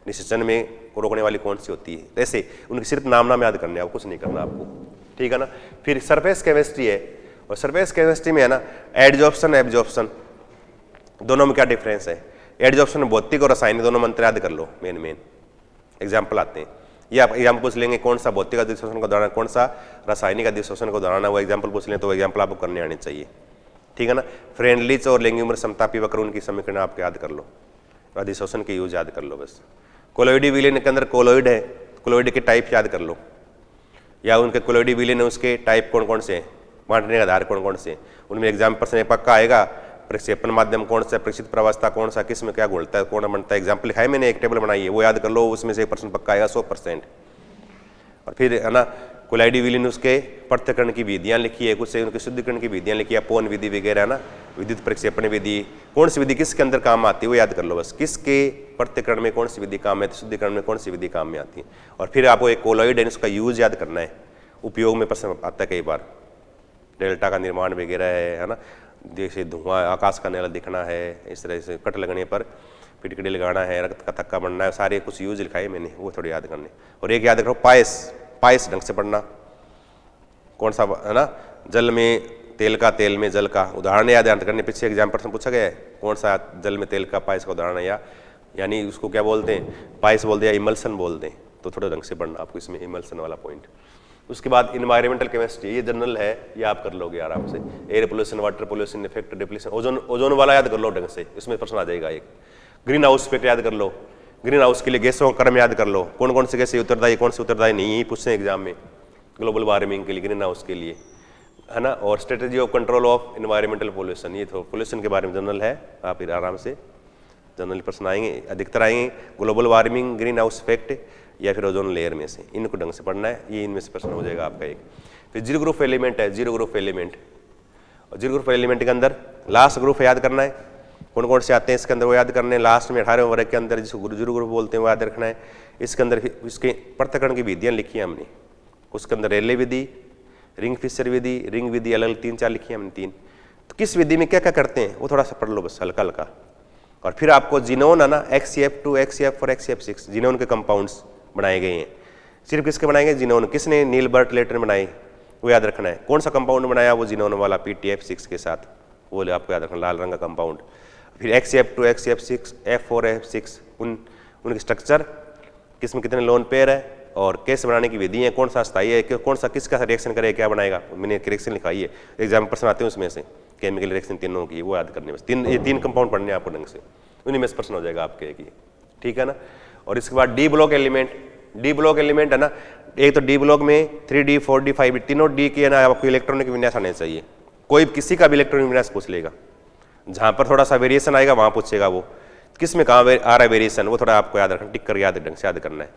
निषेचन में रोकने वाली कौन सी होती है, ऐसे उनके सिर्फ नाम याद करने, आप कुछ नहीं करना आपको, ठीक है ना। फिर सरफेस केमिस्ट्री है, और सरफेस केमिस्ट्री में है ना एडजॉर्प्शन एब्जॉर्प्शन, दोनों में क्या डिफरेंस है। एडजॉर्प्शन में भौतिक और रासायनिक दोनों मंत्र याद कर लो, मेन एग्जाम्पल आते हैं। ये आप एग्जाम्पल पूछ लेंगे, कौन सा भौतिक अधिशोषण का उदाहरण, कौन सा रासायनिक अधिशोषण का उदाहरण है, वो एग्जाम्पल पूछ लें तो एग्जाम्पल आपको करने आने चाहिए, ठीक है ना। फ्रेंडलीच और लेंग्यूमर समतापी वक्र, उनकी समीकरण आप याद कर लो, अधिशोषण के यूज याद कर लो बस। कोलोइडी विलेन के अंदर कोलोइड है, कोलोइड के टाइप याद कर लो, या उनके कोलोइडी विलेन उसके टाइप कौन कौन से हैं, बांटने का आधार कौन कौन से, उनमें एग्जाम्पल से पक्का आएगा। प्रक्षेपण माध्यम कौन सा, प्रक्षिप्त प्रवास्ता कौन सा, किस में क्या घुलता है, कौन बनता है, एग्जाम्पल लिखा है मैंने, एक टेबल बनाई है, वो याद कर लो, उसमें से 1% पक्का आएगा, 100%। और फिर है ना कोलाइडी विलीन, उसके पृथक्करण की विधियां लिखी है, कुछ से उनके शुद्धिकरण की विधियां लिखी है, पोन विधि वगैरह ना, विद्युत प्रक्षेपण विधि, कौन सी विधि किसके अंदर काम आती है वो याद कर लो बस, किसके पृथक्करण में कौन सी विधि काम में आती है, शुद्धिकरण में कौन सी विधि काम में आती है। और फिर आपको एक कोलॉइड है, उसका यूज याद करना है, उपयोग में प्रश्न आता है कई बार, डेल्टा का निर्माण वगैरह है ना, जैसे धुआं, आकाश का नीला दिखना है, इस तरह से कट लगने पर पिटकड़ी लगाना है, रक्त का थक्का बनना है, सारे कुछ यूज लिखाए मैंने, वो थोड़ी याद करने। और एक याद रखो पायस ढंग से पढ़ना, कौन सा है ना, जल में तेल का, तेल में जल का, उदाहरण याद करने। पीछे एग्जाम प्रश्न पूछा गया है, कौन सा जल में तेल का पायस का उदाहरण है, या यानी उसको क्या बोलते हैं, पायस बोलते हैं या इमल्सन बोलते हैं, तो थोड़ा ढंग से पढ़ना आपको इसमें इमल्सन वाला पॉइंट। उसके बाद इन्वायरमेंटल केमिस्ट्री, ये जनरल है, ये आप कर लोगे आराम से। Air pollution, water pollution, effect depletion, ozone वाला याद कर लो ढंग से, इसमें प्रश्न आ जाएगा एक। ग्रीन हाउस इफेक्ट याद कर लो, ग्रीन हाउस के लिए गैसों का क्रम याद कर लो, कौन कौन से गैसें उत्तरदायी, कौन से उत्तरदायी नहीं, यही पूछते हैं एग्जाम में, ग्लोबल वार्मिंग के लिए, ग्रीन हाउस के लिए, है ना। और strategy of control of environmental pollution, ये तो पोल्यूशन के बारे में जनरल है, आप फिर आराम से जनरल प्रश्न आएंगे, अधिकतर आएंगे global warming, green house effect या फिर ओजोन लेयर में से, इनको ढंग से पढ़ना है, ये इनमें से प्रश्न हो जाएगा आपका एक। फिर जीरो ग्रुप एलिमेंट है, जीरो ग्रुप एलिमेंट, और जीरो ग्रुप एलिमेंट के अंदर लास्ट ग्रुप याद करना है, कौन कौन से आते हैं इसके अंदर वो याद करने हैं। लास्ट में 18वें वर्ग के अंदर जिसको जीरो ग्रुप बोलते हैं वो याद रखना है। इसके अंदर इसके पृथक्करण की विधियाँ लिखी हैं हमने, उसके अंदर रेले विधि, रिंग फिशर विधि, रिंग विधि, अलग 3-4 लिखी है हमने 3। तो किस विधि में क्या क्या करते हैं वो थोड़ा सा पढ़ लो बस, हल्का हल्का। और फिर आपको जीनोन है ना, XCF2, XCF4, XCF6 जीनोन के कंपाउंड्स बनाए गए हैं। सिर्फ किसके बनाए गए, जीनोन, किसने, नीलबर्ट लेटर ने बनाए, वो याद रखना है। कौन सा कंपाउंड बनाया, वो जीनोन वाला PTF6 के साथ, वो आपको याद रखना, लाल रंग का कंपाउंड। फिर XCF2, XCF6, F4, F6, उनके स्ट्रक्चर, किसमें कितने लोन पेयर है और कैसे बनाने की विधि है, कौन सा स्थायी है, कौन सा किसका रिएक्शन करेगा, क्या बनाएगा, मैंने रिएक्शन लिखाई है, एग्जाम प्रश्न आते हैं उसमें से, केमिकल रिएक्शन तीनों की, वो याद करने बस। ये तीन कंपाउंड पढ़ने आपको ढंग से, उन्हीं में से प्रश्न हो जाएगा आपके एक, ठीक है ना। और इसके बाद D block element, D block element है ना, एक तो डी ब्लॉक में 3D, 4D, 5D, तीनों डी के ना आपको इलेक्ट्रॉनिक विन्यास आने चाहिए। कोई किसी का भी इलेक्ट्रॉनिक विन्यास पूछ लेगा, जहाँ पर थोड़ा सा वेरिएशन आएगा वहाँ पूछेगा, वो किस में कहाँ आ रहा है वेरिएशन, वो थोड़ा आपको याद रखना, टिक कर याद ढंग से याद करना है।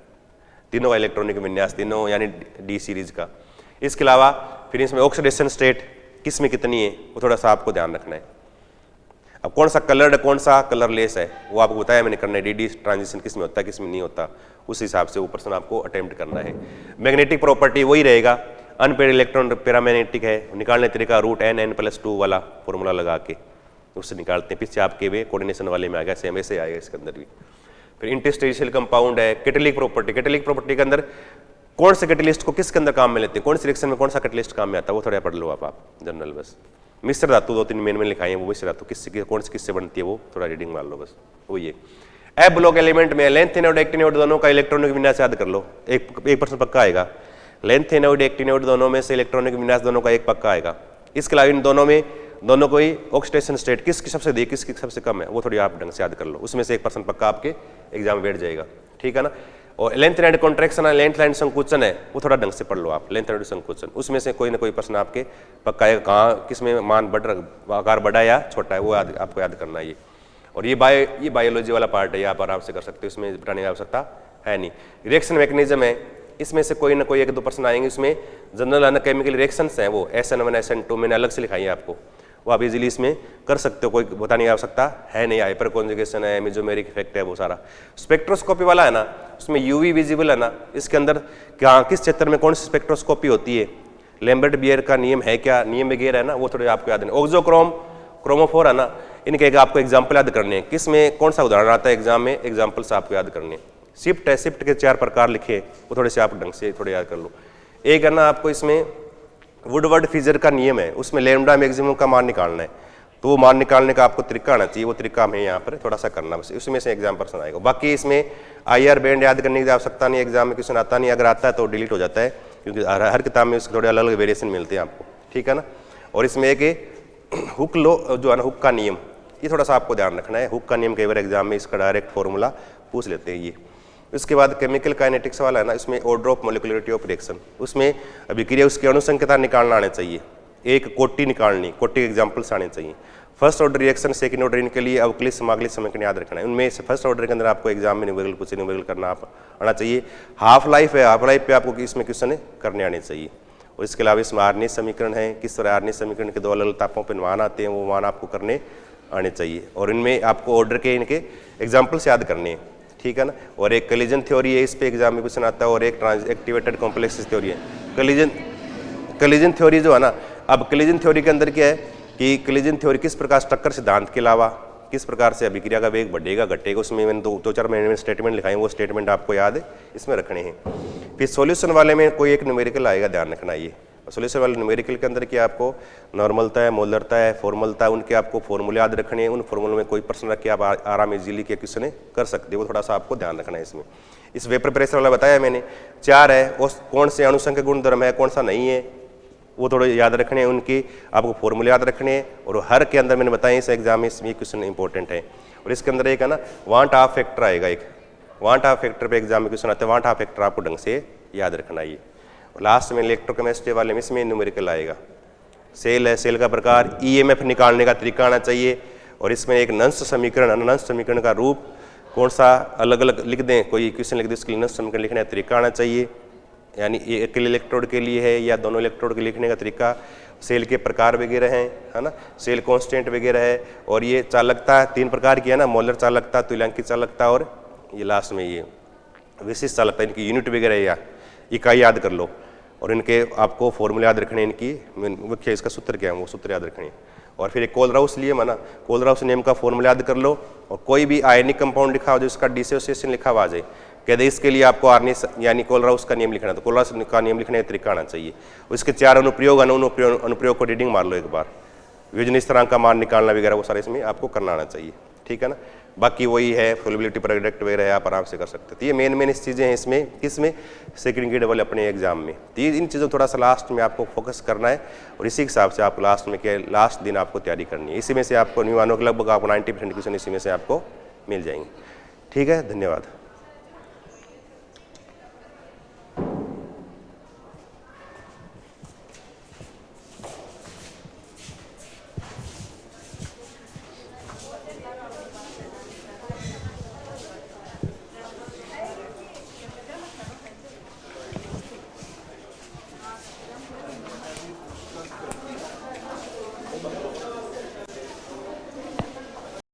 तीनों का इलेक्ट्रॉनिक विन्यास, तीनों यानी डी सीरीज का। इसके अलावा फिर इसमें ऑक्सीडेशन स्टेट किस में कितनी है, वो थोड़ा सा आपको ध्यान रखना है। अब कौन सा कलर्ड, कौन सा कलरलेस है, वो आपको बताया मैंने करना है। डी ट्रांजिशन किस में होता है, किस में नहीं होता, उस हिसाब से वो प्रश्न आपको अटेम्प्ट करना है। मैग्नेटिक प्रॉपर्टी वही रहेगा, अनपेड इलेक्ट्रॉन पैरामैग्नेटिक है, निकालने तरीका रूट NN+2 वाला फॉर्मूला लगा के, उससे निकालते हैं। पीछे आपके वे कोऑर्डिनेशन वाले में आ गया, सेम ऐसे आएगा इसके अंदर भी। फिर इंटरस्टेशियल कंपाउंड है, कैटालिटिक प्रॉपर्टी। कैटालिटिक प्रॉपर्टी के अंदर कौन से कैटलिस्ट को किसके अंदर काम में लेते हैं, कौन सी रिएक्शन में कौन सा कैटलिस्ट काम में आता है, वो थोड़ा पढ़ लो आप जनरल बस। मिश्र धातु 2-3 मेन में लिखाई है, वो मिश्र धातु किससे कौन से किससे बनती है वो थोड़ा रीडिंग मार लो बस। वो ये एफ ब्लॉक एलिमेंट में लेंथ एक्टिनोड दोनों का इलेक्ट्रॉनिक विन्यास याद कर लो, 1% पक्का आएगा। लेंथ एक्टिनोड दोनों में से इलेक्ट्रॉनिक विन्यास दोनों का एक पक्का आएगा। इसके अलावा इन दोनों में दोनों को ही ऑक्सीडेशन स्टेट किसकी सबसे अधिक किसकी सबसे कम है, वो थोड़ी आप ढंग से याद कर लो, उसमें से 1% पक्का आपके एग्जाम में बैठ जाएगा, ठीक है ना। और लेंथ एंड कॉन्ट्रैक्शन है, लेंथ एंड संकुचन है, वो थोड़ा ढंग से पढ़ लो आप, लेंथ एंड संकुचन, उसमें से कोई ना कोई प्रश्न आपके पक्का है, कहाँ किस में मान बढ़ रहा, आकार बड़ा या छोटा है, वो आपको याद करना है ये। और ये बायोलॉजी वाला पार्ट है, ये आप आराम से कर सकते हो, इसमें बताने की आवश्यकता है नहीं। रिएक्शन मैकेनिज्म है, इसमें से कोई ना कोई 1-2 प्रश्न आएंगे, इसमें जनरल अन केमिकल रिएक्शंस हैं, वो SN1 SN2 मैंने अलग से लिखाई है आपको, वो आप इजीली इसमें कर सकते हो, कोई बताने की आवश्यकता है नहीं। हाइपर कॉन्जुगेशन है, मेसोमेरिक इफेक्ट है, वो सारा। स्पेक्ट्रोस्कोपी वाला है ना, उसमें यूवी विजिबल है ना, इसके अंदर क्या किस क्षेत्र में कौन सी स्पेक्ट्रोस्कोपी होती है, लैम्बर्ट बियर का नियम है क्या, नियम वगैरह है ना, वो थोड़े आपको याद नहीं। ऑक्सोक्रोम क्रोमोफोर है ना, इनके एक आपको एग्जाम्पल याद करने हैं, किस में कौन सा उदाहरण आता है एग्जाम में, एग्जाम्पल्स आपको याद करने। शिफ्ट है, शिफ्ट के 4 प्रकार लिखे, वो थोड़े से आप ढंग से थोड़े याद कर लो। एक है ना आपको इसमें वुडवर्ड फिजर का नियम है, उसमें लैम्डा मैक्सिमम का मान निकालना है, तो वो मान निकालने का आपको तरीका आना चाहिए, वो तरीका हमें यहाँ पर थोड़ा सा करना बस, उसमें से एग्जाम प्रश्न आएगा। बाकी इसमें IR बैंड याद करने की आवश्यकता नहीं, एग्जाम में क्वेश्चन आता नहीं, अगर आता है तो डिलीट हो जाता है, क्योंकि हर किताब में उसके थोड़े अलग अलग वेरिएशन मिलते हैं आपको, ठीक है ना। और इसमें एक हुक लो जो है ना, हुक का नियम, ये थोड़ा सा आपको ध्यान रखना है। हुक का नियम कई बार एग्जाम में इसका डायरेक्ट फॉर्मूला पूछ लेते हैं ये। उसके बाद केमिकल काइनेटिक्स वाला है ना, इसमें order of molecularity of reaction, उसमें अभिक्रिया उसकी अणुसंख्यता निकालना आने चाहिए, एक कोटि निकालनी, कोटि के एग्जाम्पल्स आने चाहिए। First order reaction, second order, इनके लिए अवकलित समाकलित समीकरण याद रखना है। उनमें से फर्स्ट ऑर्डर के अंदर आपको एग्जाम में न्यूमेरिकल कुछ न्यूमेरिकल करना आना चाहिए। हाफ लाइफ है, हाफ लाइफ पे आपको इसमें क्वेश्चन करने आने चाहिए। और इसके अलावा इसमें आर्निश समीकरण है, किस तरह आर्निश समीकरण के 2 अलग अलग तापों पर मान आते हैं, वो मान आपको करने आने चाहिए। और इनमें आपको ऑर्डर के इनके एग्जाम्पल्स याद करने हैं, ठीक है ना। और एक कलिजन थ्योरी है, इस पे एग्जाम में क्वेश्चन आता है, और एक एक्टिवेटेड कॉम्प्लेक्स थ्योरी है। कलिजन थ्योरी जो है ना, अब कलिजन थ्योरी के अंदर क्या है कि कलिजन थ्योरी किस प्रकार टक्कर सिद्धांत के अलावा किस प्रकार से अभिक्रिया का वेग बढ़ेगा घटेगा, उसमें मैंने 2-4 महीने में स्टेटमेंट लिखाए, वो स्टेटमेंट आपको याद इसमें रखने हैं। फिर सॉल्यूशन वाले में कोई एक न्यूमेरिकल आएगा, ध्यान रखना ये। सॉल्यूशन वाले न्यूमेरिकल के अंदर क्या आपको नॉर्मलता है, मोलरता है, फॉर्मलता है, उनके आपको फॉर्मूले याद रखने हैं। उन फॉर्मूलों में कोई प्रश्न रख के आप आराम इजीली के क्वेश्चन कर सकते हो, वो थोड़ा सा आपको ध्यान रखना है इसमें। इस वेपर प्रेशर वाला बताया मैंने, 4 है, और कौन से अणुसंख्यक गुणधर्म है, कौन सा नहीं है, वो थोड़े याद रखने हैं, उनकी आपको फॉर्मूले याद रखने हैं। और हर के अंदर मैंने बताया इस एग्जाम में इसमें क्वेश्चन इंपॉर्टेंट है। और इसके अंदर एक है ना वांट ऑफ फैक्टर आएगा, एक वांट ऑफ फैक्टर पे एग्जाम में क्वेश्चन आते हैं, वांट ऑफ फैक्टर आपको ढंग से याद रखना है ये। और लास्ट में इलेक्ट्रोकेमिस्ट्री वाले में इसमें न्यूमेरिकल आएगा। सेल है, सेल का प्रकार, EMF निकालने का तरीका आना चाहिए। और इसमें एक नंस समीकरण, अनंस समीकरण का रूप कौन सा अलग अलग लिख दें, कोई क्वेश्चन लिख दें, उसके लिए नंस समीकरण लिखने का तरीका आना चाहिए, यानी एक इलेक्ट्रोड के लिए है या दोनों इलेक्ट्रोड के लिखने का तरीका, सेल के प्रकार वगैरह हैं, है ना, सेल कांस्टेंट वगैरह है। और ये चालकता 3 प्रकार की है ना, मोलर चालकता, तुल्यांकित चालकता, और ये लास्ट में ये विशिष्ट चालकता, इनकी यूनिट वगैरह या इकाई याद कर लो। और इनके आपको फॉर्मूले याद रखने, इनकी मुख्य इसका सूत्र क्या है, वो सूत्र याद रखने। और फिर एक कोलराउस नियम है ना, कोलराउस नियम का फॉर्मूला याद कर लो। और कोई भी आयनिक कंपाउंड लिखा हो जो इसका डिसोसिएशन लिखा हुआ आ जाए, कहते इसके लिए आपको आर्निश यानी कोलराउस का नियम लिखना है, तो कोलराउस का नियम लिखने का तरीका आना चाहिए। उसके 4 अनुप्रयोग, अनुप्रयोग को रीडिंग मार लो एक बार, विजन स्थिरांक का मान निकालना वगैरह, वो सारे इसमें आपको करना आना चाहिए, ठीक है ना। बाकी वही है फ्लोबिलिटी प्रोडक्ट वगैरह है, आप आराम से कर सकते हैं। तो ये मेन इस चीज़ें हैं इसमें, किसमें सेकंड ग्रेड वाले अपने एग्जाम में। तो इन चीज़ों थोड़ा सा लास्ट में आपको फोकस करना है, और इसी के हिसाब से आप लास्ट में क्या लास्ट दिन आपको तैयारी करनी है। इसी में से आपको न्यू मानो लगभग आपको 90% क्वेश्चन इसी में से आपको मिल जाएंगे, ठीक है। धन्यवाद।